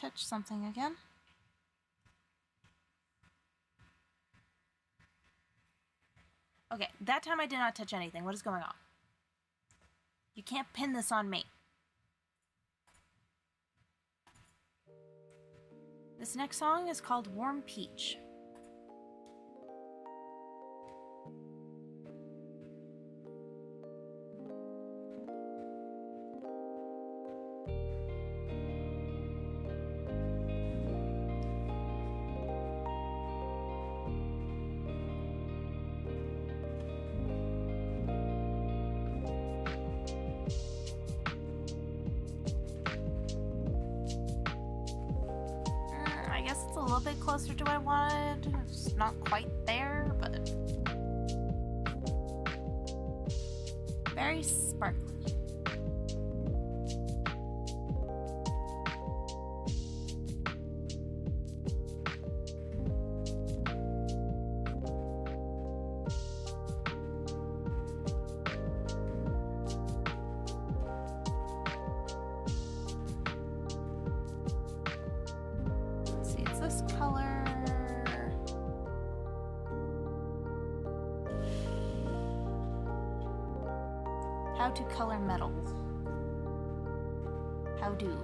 touch something again. Okay, that time I did not touch anything. What is going on? You can't pin this on me. This next song is called Warm Peach. I guess it's a little bit closer to what I wanted. It's not quite there, but very sparkly. Let's see, it's this color. How to color metals. How do?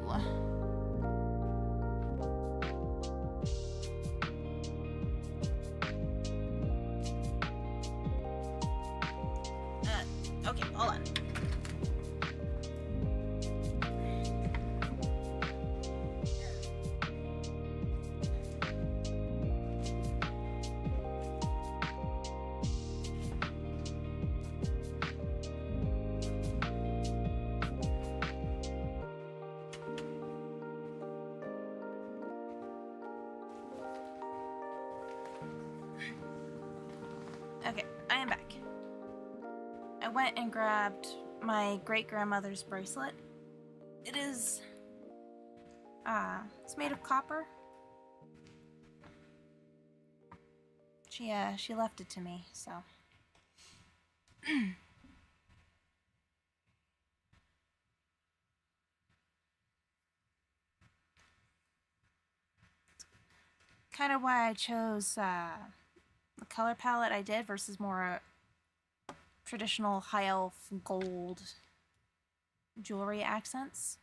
Okay, hold on. Okay, I am back. I went and grabbed my great-grandmother's bracelet. It is, it's made of copper. She left it to me, so. Kind of why I chose, the color palette I did versus more traditional high elf gold jewelry accents.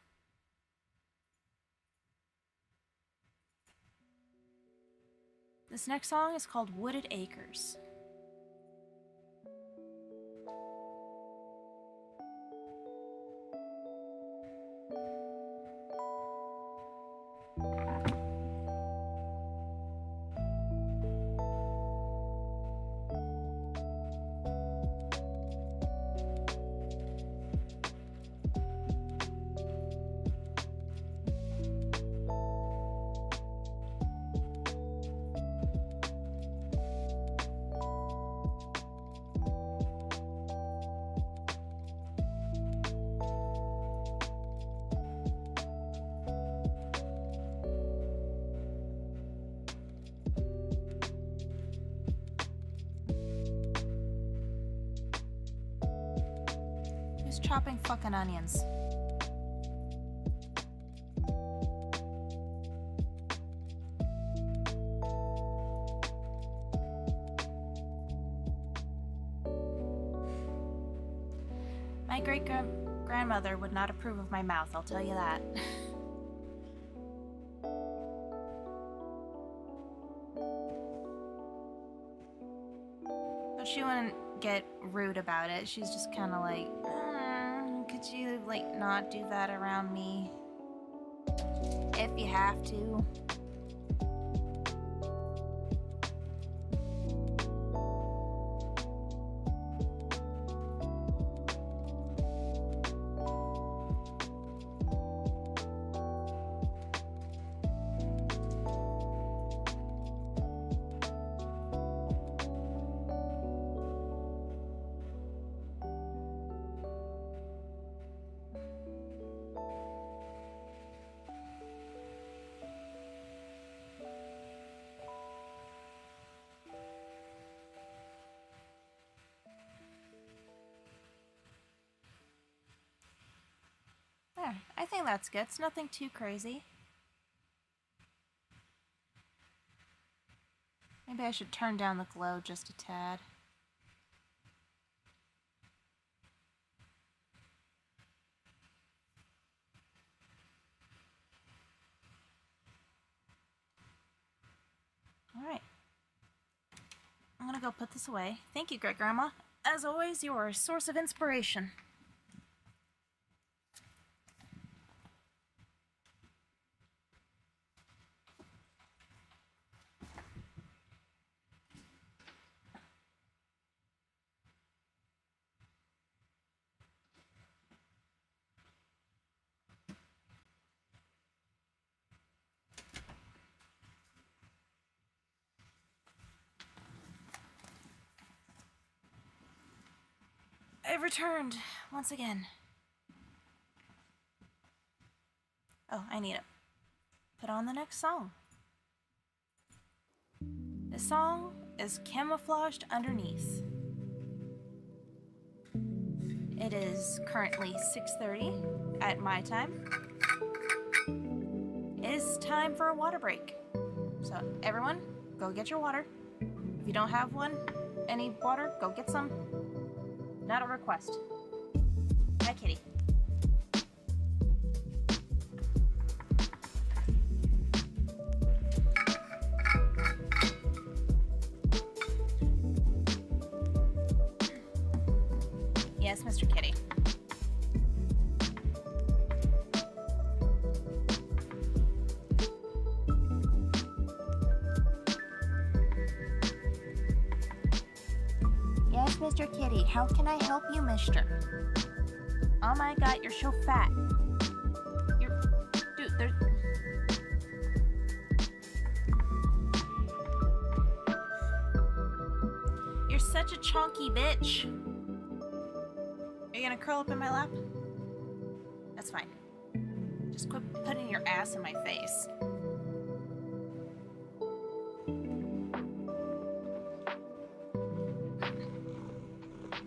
This next song is called Wooded Acres. Who's chopping fucking onions? My great-grandmother would not approve of my mouth, I'll tell you that. But she wouldn't get rude about it. She's just kind of like, could you, like, not do that around me? If you have to. There, I think that's good. It's nothing too crazy. Maybe I should turn down the glow just a tad. Alright. I'm gonna go put this away. Thank you, Great Grandma. As always, you're a source of inspiration. I've returned once again. Oh, I need it. Put on the next song. This song is Camouflaged Underneath. It is currently 6:30 at my time. It is time for a water break. So everyone, go get your water. If you don't have any water, go get some. Not a request. Hi, kitty. Yes, Mr. Kitty. Yes, Mr. Kitty. How can I help you, mister? Oh my god, you're so fat. Dude, there's... You're such a chonky bitch. Are you gonna curl up in my lap? That's fine. Just quit putting your ass in my face.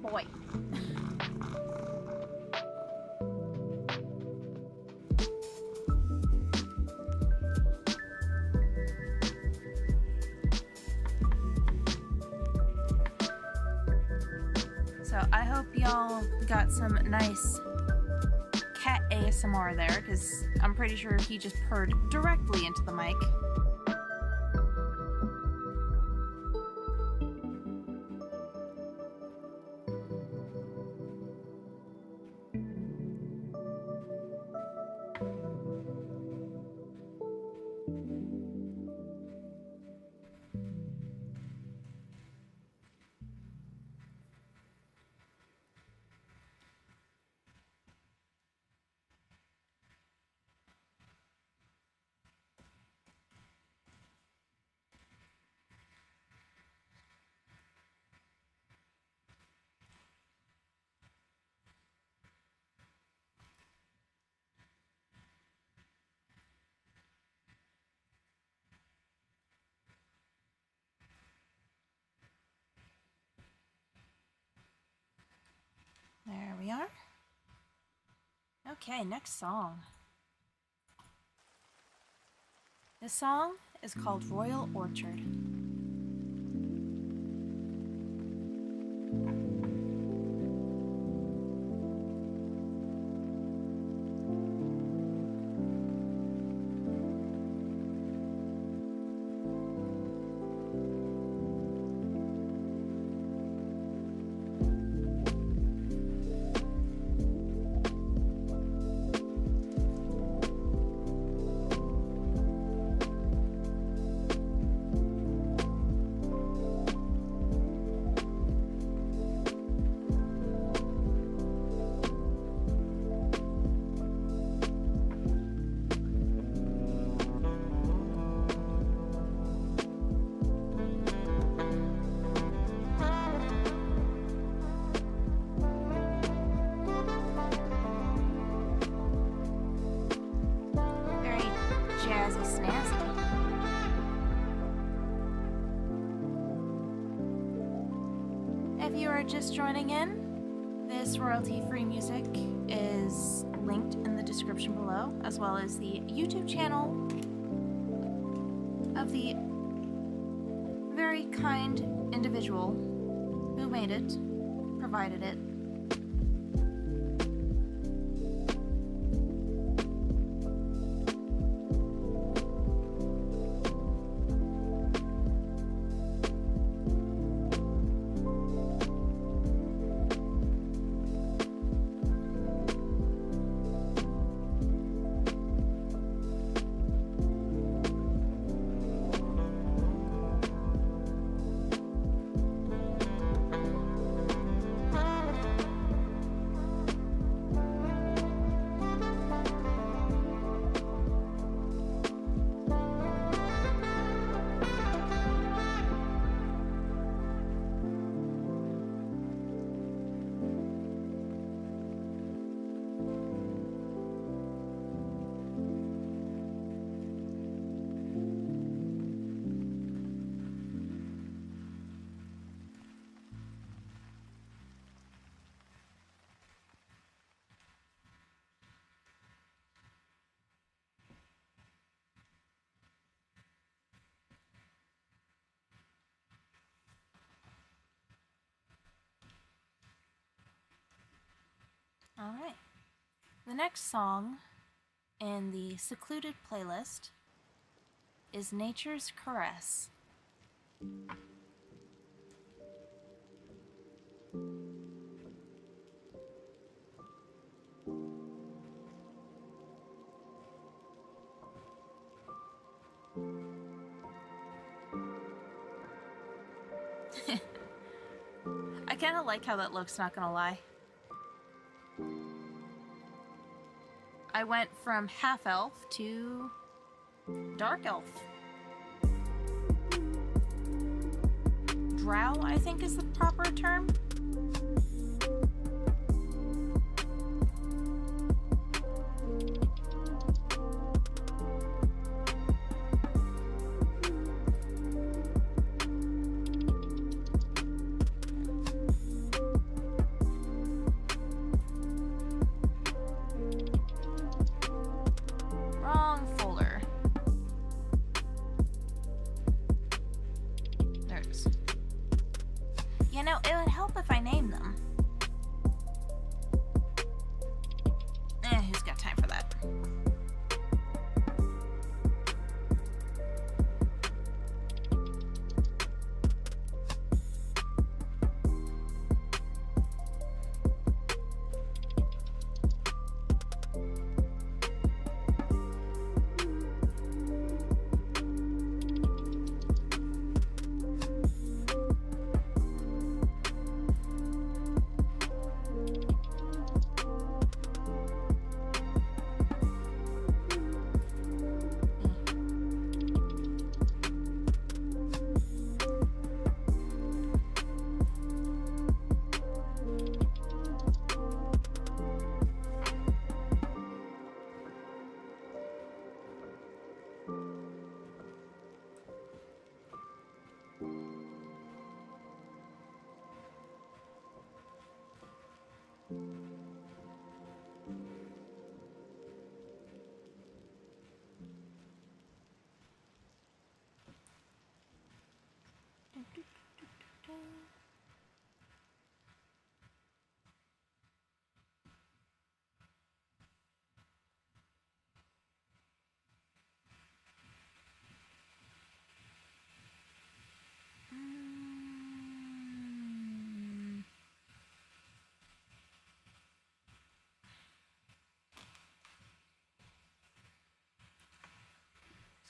Boy. So I hope y'all got some nice cat ASMR there, because I'm pretty sure he just purred directly into the mic. There we are. Okay, next song. This song is called Royal Orchard. If you are just joining in, this royalty-free music is linked in the description below, as well as the YouTube channel of the very kind individual who made it, provided it. Alright. The next song in the secluded playlist is Nature's Caress. I kind of like how that looks, not gonna lie. I went from half elf to dark elf. Drow, I think, is the proper term. Wrong folder. There it is. You know, it would help if I named them. Who's got time for that?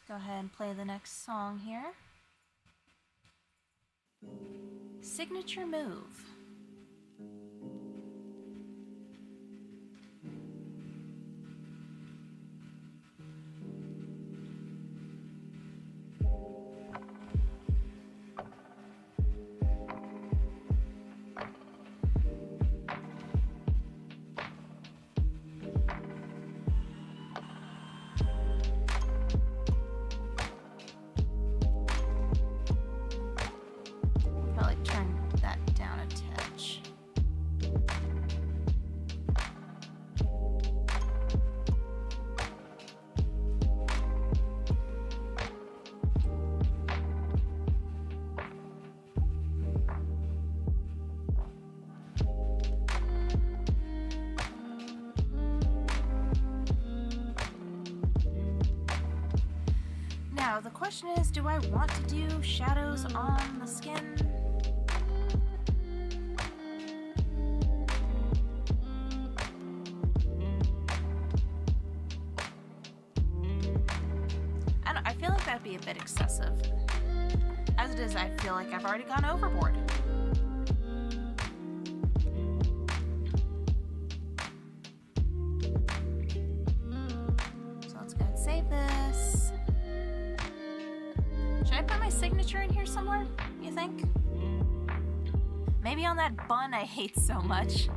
Go ahead and play the next song here. Signature Move. Probably turn that down a touch. So the question is, do I want to do shadows on the skin? I feel like that'd be a bit excessive. As it is, I feel like I've already gone overboard. So let's go ahead and save this. Should I put my signature in here somewhere, you think? Maybe on that bun I hate so much.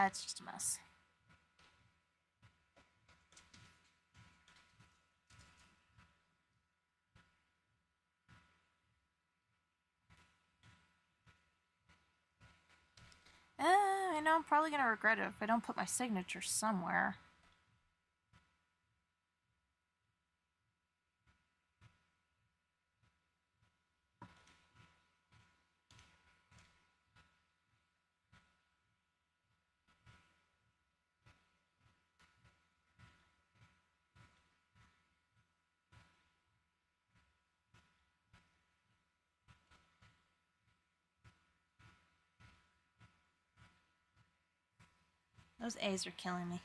It's just a mess. I know I'm probably gonna regret it if I don't put my signature somewhere. Those A's are killing me.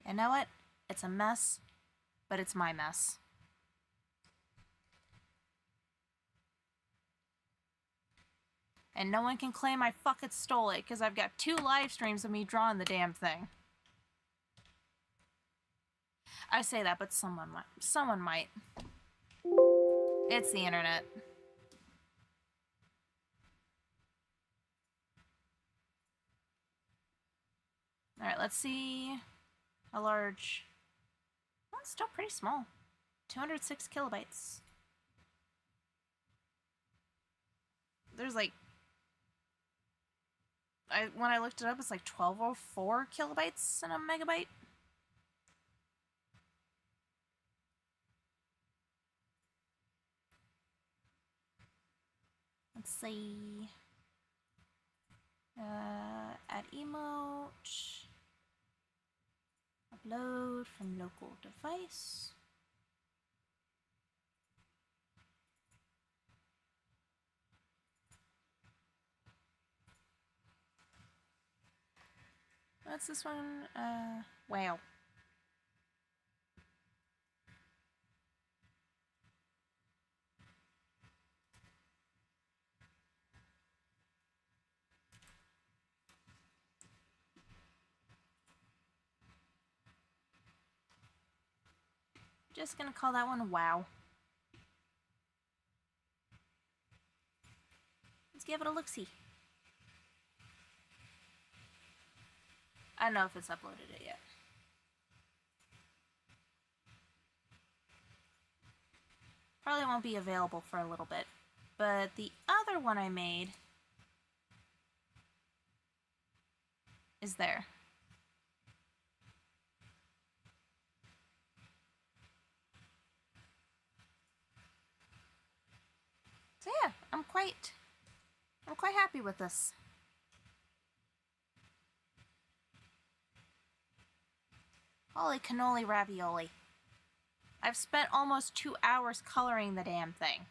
You know what? It's a mess, but it's my mess. And no one can claim I fucking stole it, because I've got 2 live streams of me drawing the damn thing. I say that, but someone might. Someone might. It's the internet. Alright, let's see how large... Oh, it's still pretty small. 206 kilobytes. There's like... when I looked it up, it's like 1204 kilobytes in a megabyte. Let's see. Add emote. Upload from local device. What's this one? Wow. Just gonna call that one wow. Let's give it a look-see. I don't know if it's uploaded it yet. Probably won't be available for a little bit. But the other one I made is there. So yeah, I'm quite happy with this. Holy cannoli ravioli. I've spent almost 2 hours coloring the damn thing.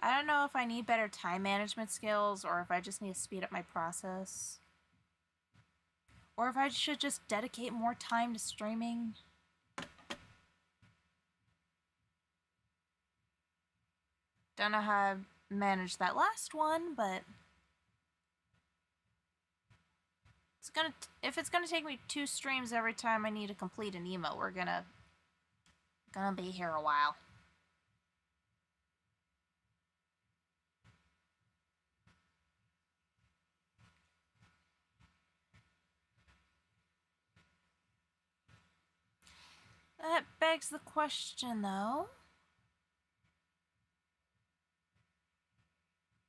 I don't know if I need better time management skills or if I just need to speed up my process. Or if I should just dedicate more time to streaming. Don't know how I managed that last one, but if it's gonna take me 2 streams every time I need to complete an emote, we're gonna be here a while. That begs the question, though.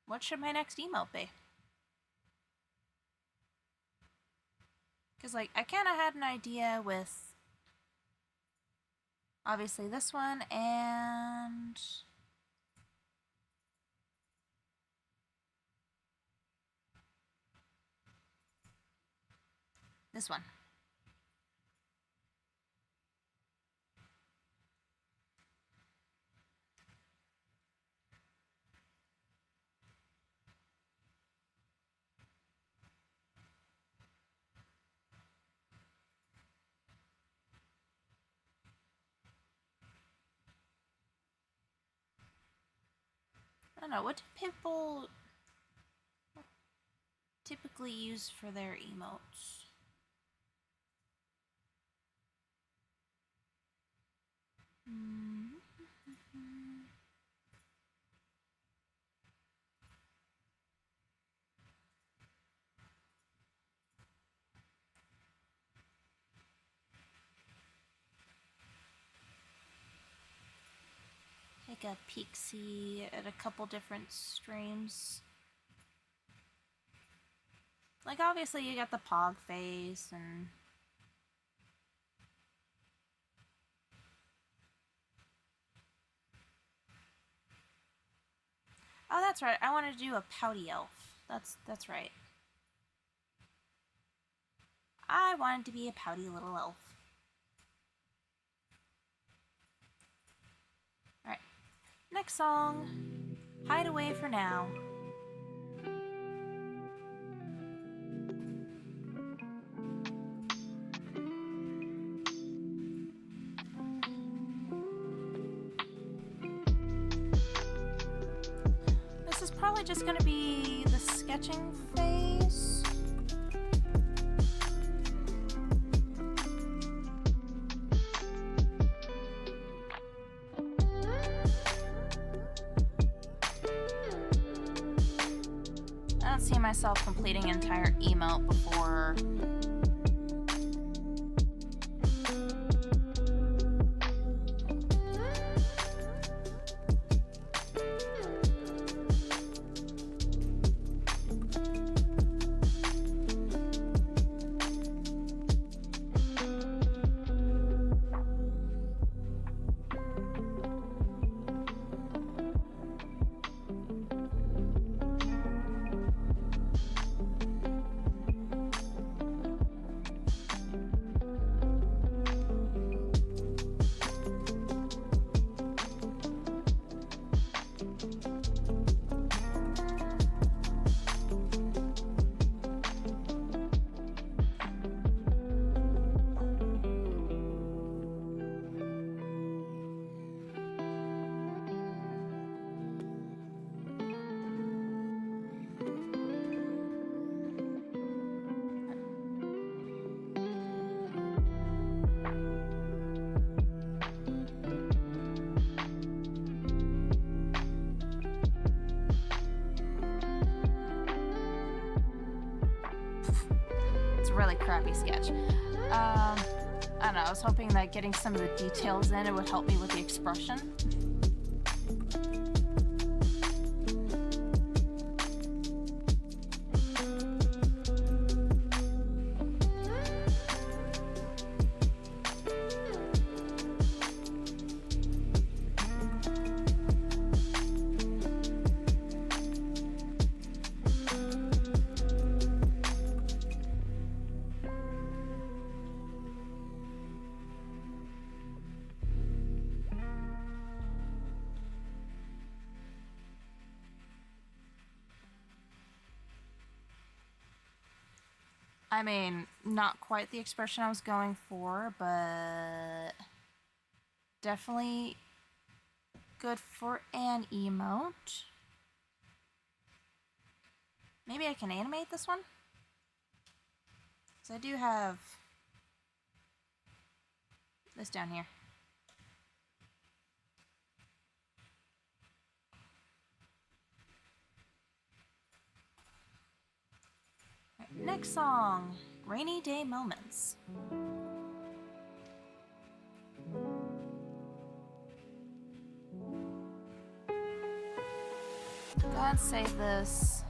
What should my next emote be? Because, like, I kind of had an idea with, obviously, this one and this one. I don't know, what do people typically use for their emotes? Take a peek-see at a couple different streams. Like, obviously, you got the pog face and... Oh, that's right. I wanted to do a pouty elf. That's right. I wanted to be a pouty little elf. Alright. Next song. Hide Away for Now. This is probably just gonna be the sketching phase. I don't see myself completing an entire emote before... really crappy sketch. I don't know, I was hoping that getting some of the details in, it would help me with the expression. I mean, not quite the expression I was going for, but definitely good for an emote. Maybe I can animate this one? Because I do have this down here. Right, next song, Rainy Day Moments. Go ahead and save this.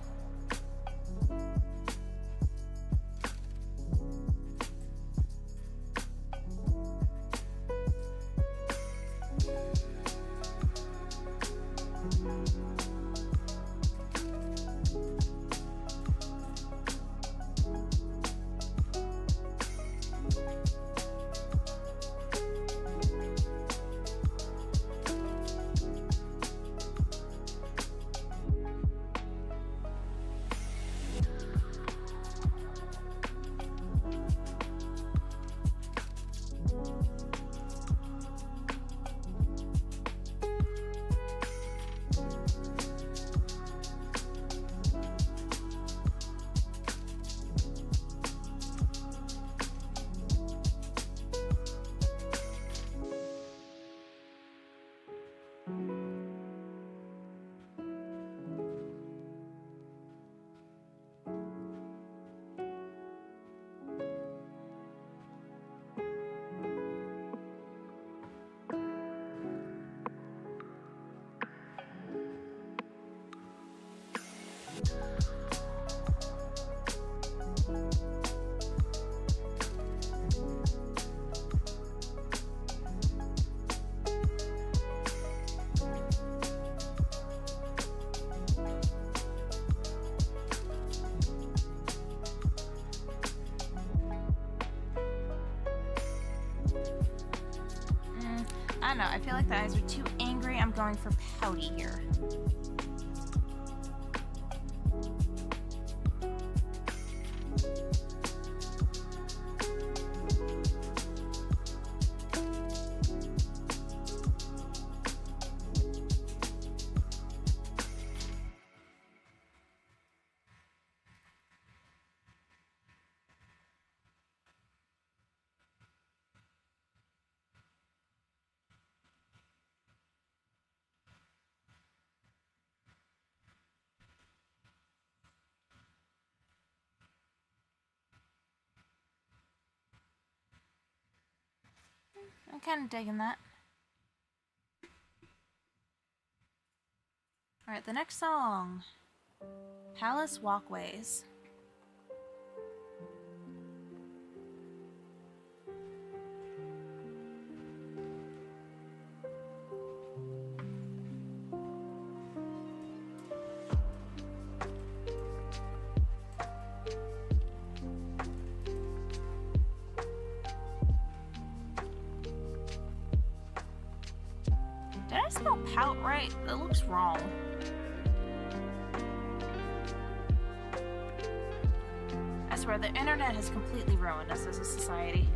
I don't know, I feel like the eyes are too angry. I'm going for pouty here. I'm kind of digging that. Alright, the next song, Palace Walkways. Did I spell pout right? That looks wrong. I swear, the internet has completely ruined us as a society.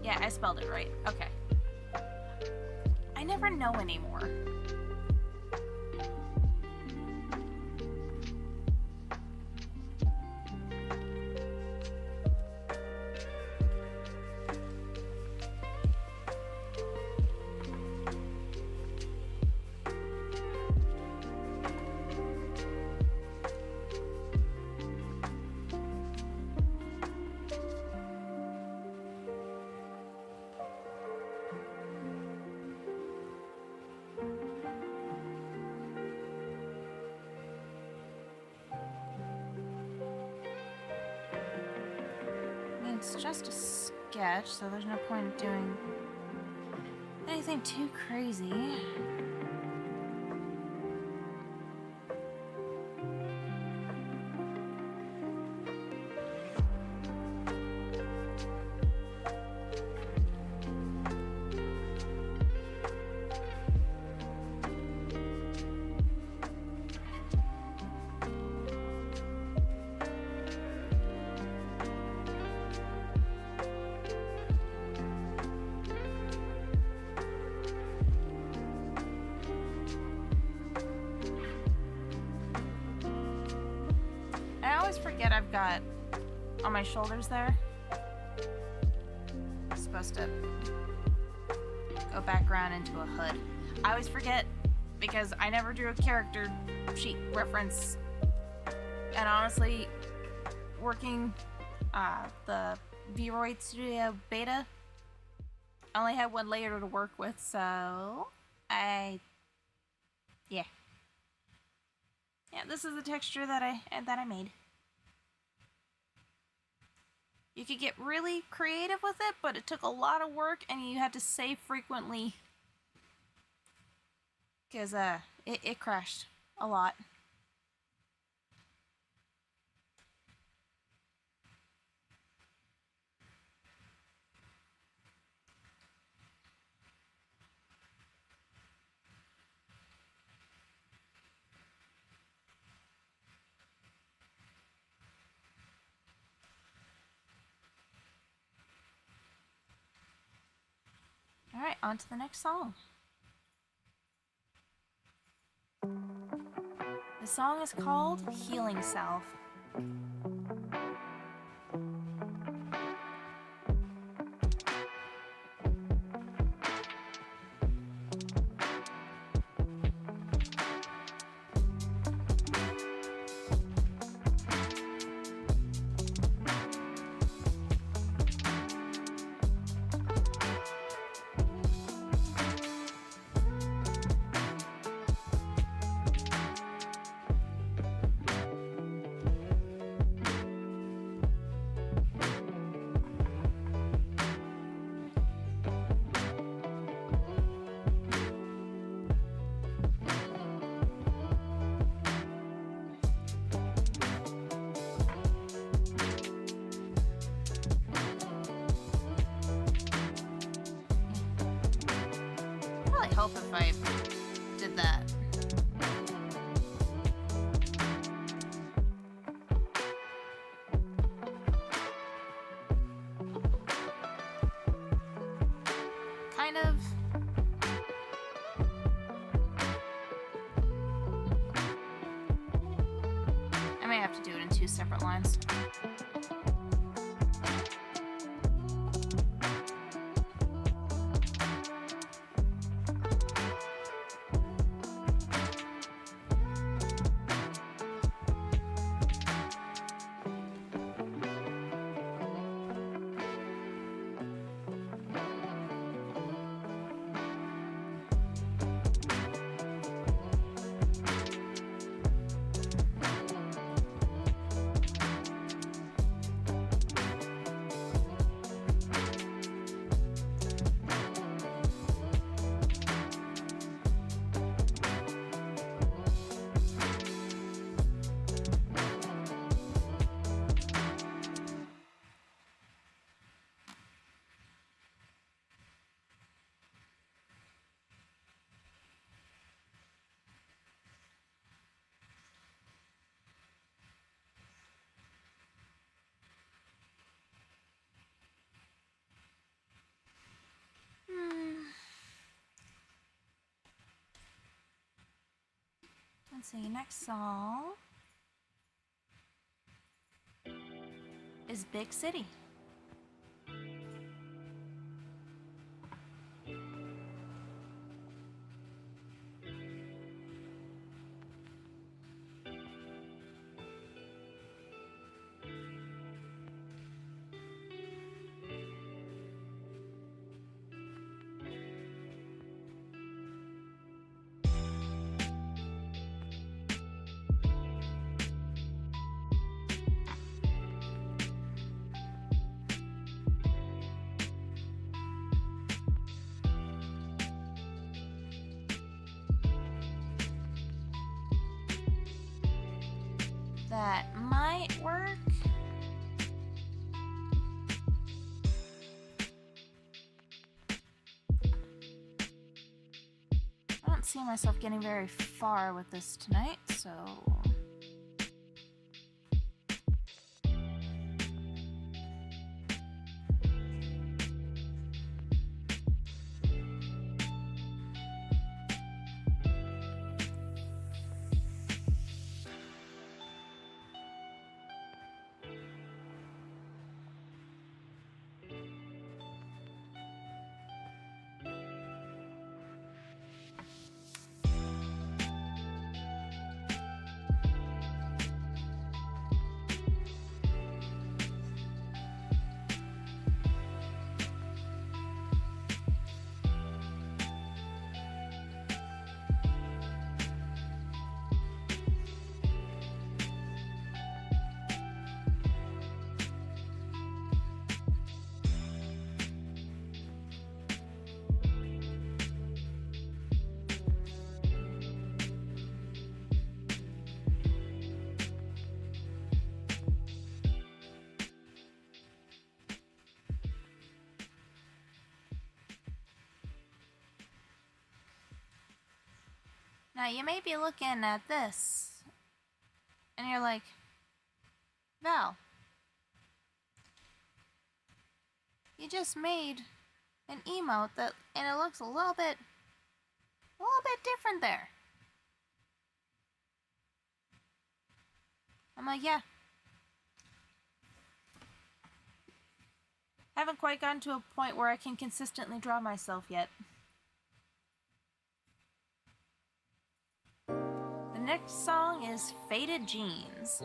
Yeah, I spelled it right. Okay. I never know anymore. it's just a sketch, so there's no point in doing anything too crazy. I always forget I've got on my shoulders there. I'm supposed to go back around into a hood. I always forget because I never drew a character sheet reference. And honestly, working the Vroid Studio beta, I only had one layer to work with, so yeah, this is the texture that I made. You could get really creative with it, but it took a lot of work and you had to save frequently because it crashed a lot. Alright, on to the next song. The song is called Healing Self. I'd hope if I did that. Kind of. I may have to do it in 2 separate lines. Let's see, next song is Big City. That might work. I don't see myself getting very far with this tonight, so... Now, you may be looking at this, and you're like, Val, you just made an emote that, and it looks a little bit different there. I'm like, yeah. Haven't quite gotten to a point where I can consistently draw myself yet. The next song is Faded Jeans.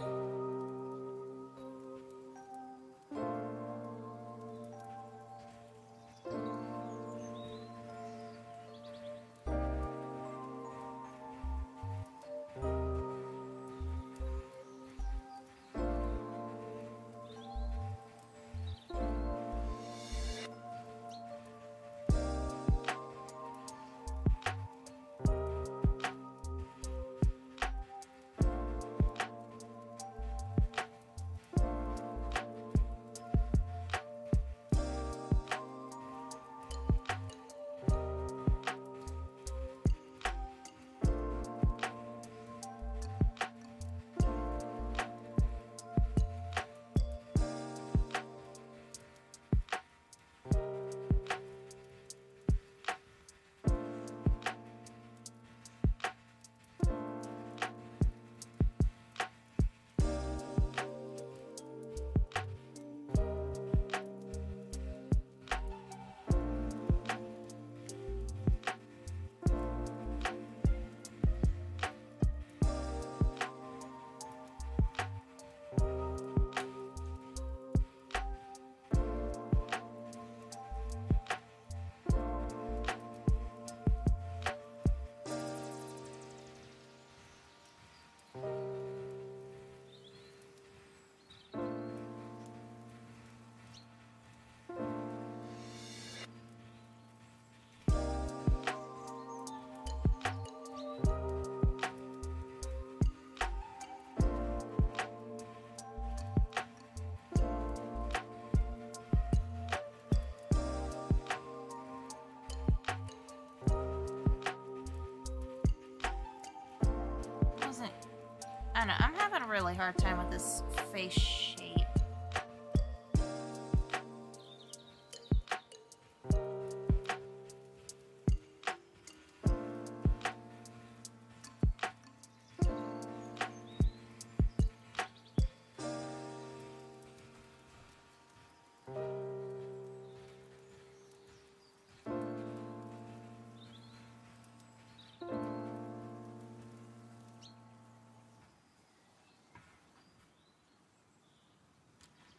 I don't know, I'm having a really hard time with this face shape.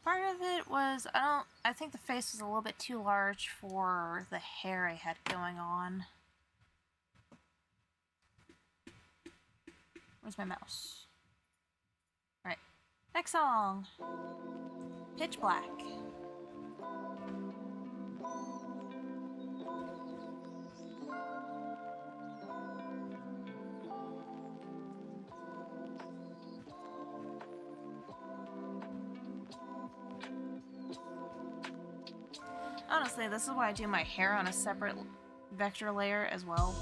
Part of it was, I think the face was a little bit too large for the hair I had going on. Where's my mouse? Right. Next song. Pitch Black. Honestly, this is why I do my hair on a separate vector layer as well.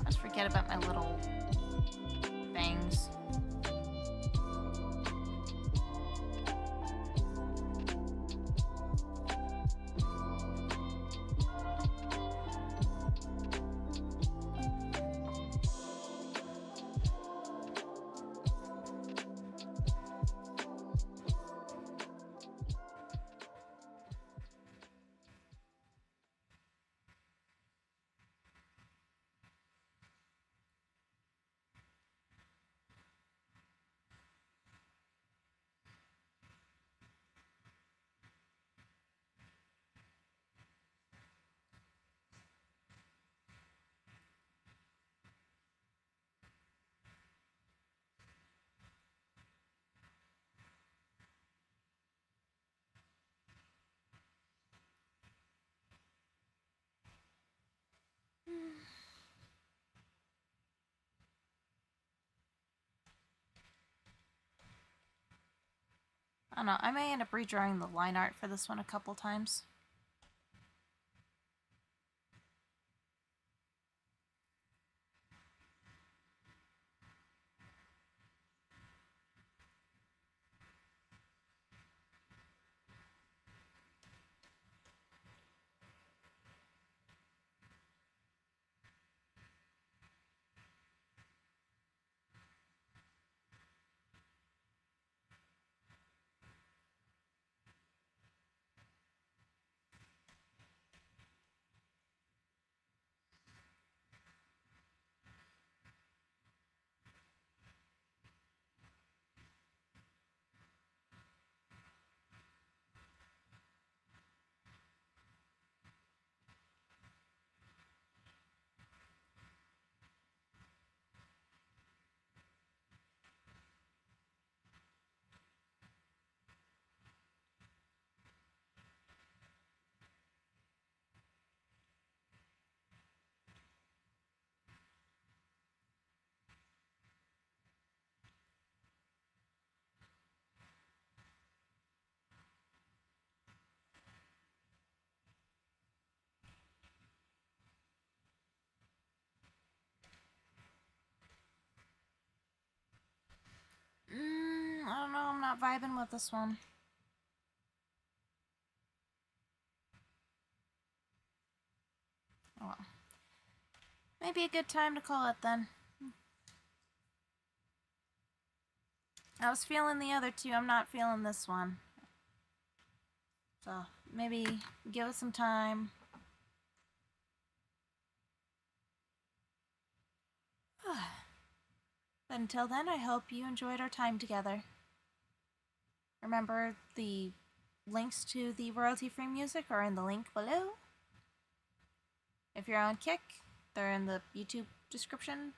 I just forget about my little bangs. I don't know, I may end up redrawing the line art for this one a couple times. I don't know, I'm not vibing with this one. Oh well. Maybe a good time to call it then. I was feeling the other two, I'm not feeling this one. So, maybe give it some time. But until then, I hope you enjoyed our time together. Remember, the links to the royalty-free music are in the link below. If you're on Kick, they're in the YouTube description.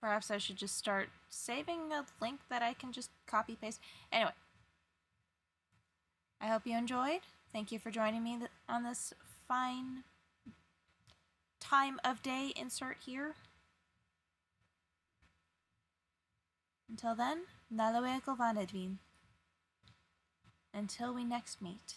Perhaps I should just start saving a link that I can just copy-paste. Anyway, I hope you enjoyed. Thank you for joining me on this fine time of day insert here. Until then, na luego van Edwin. Until we next meet.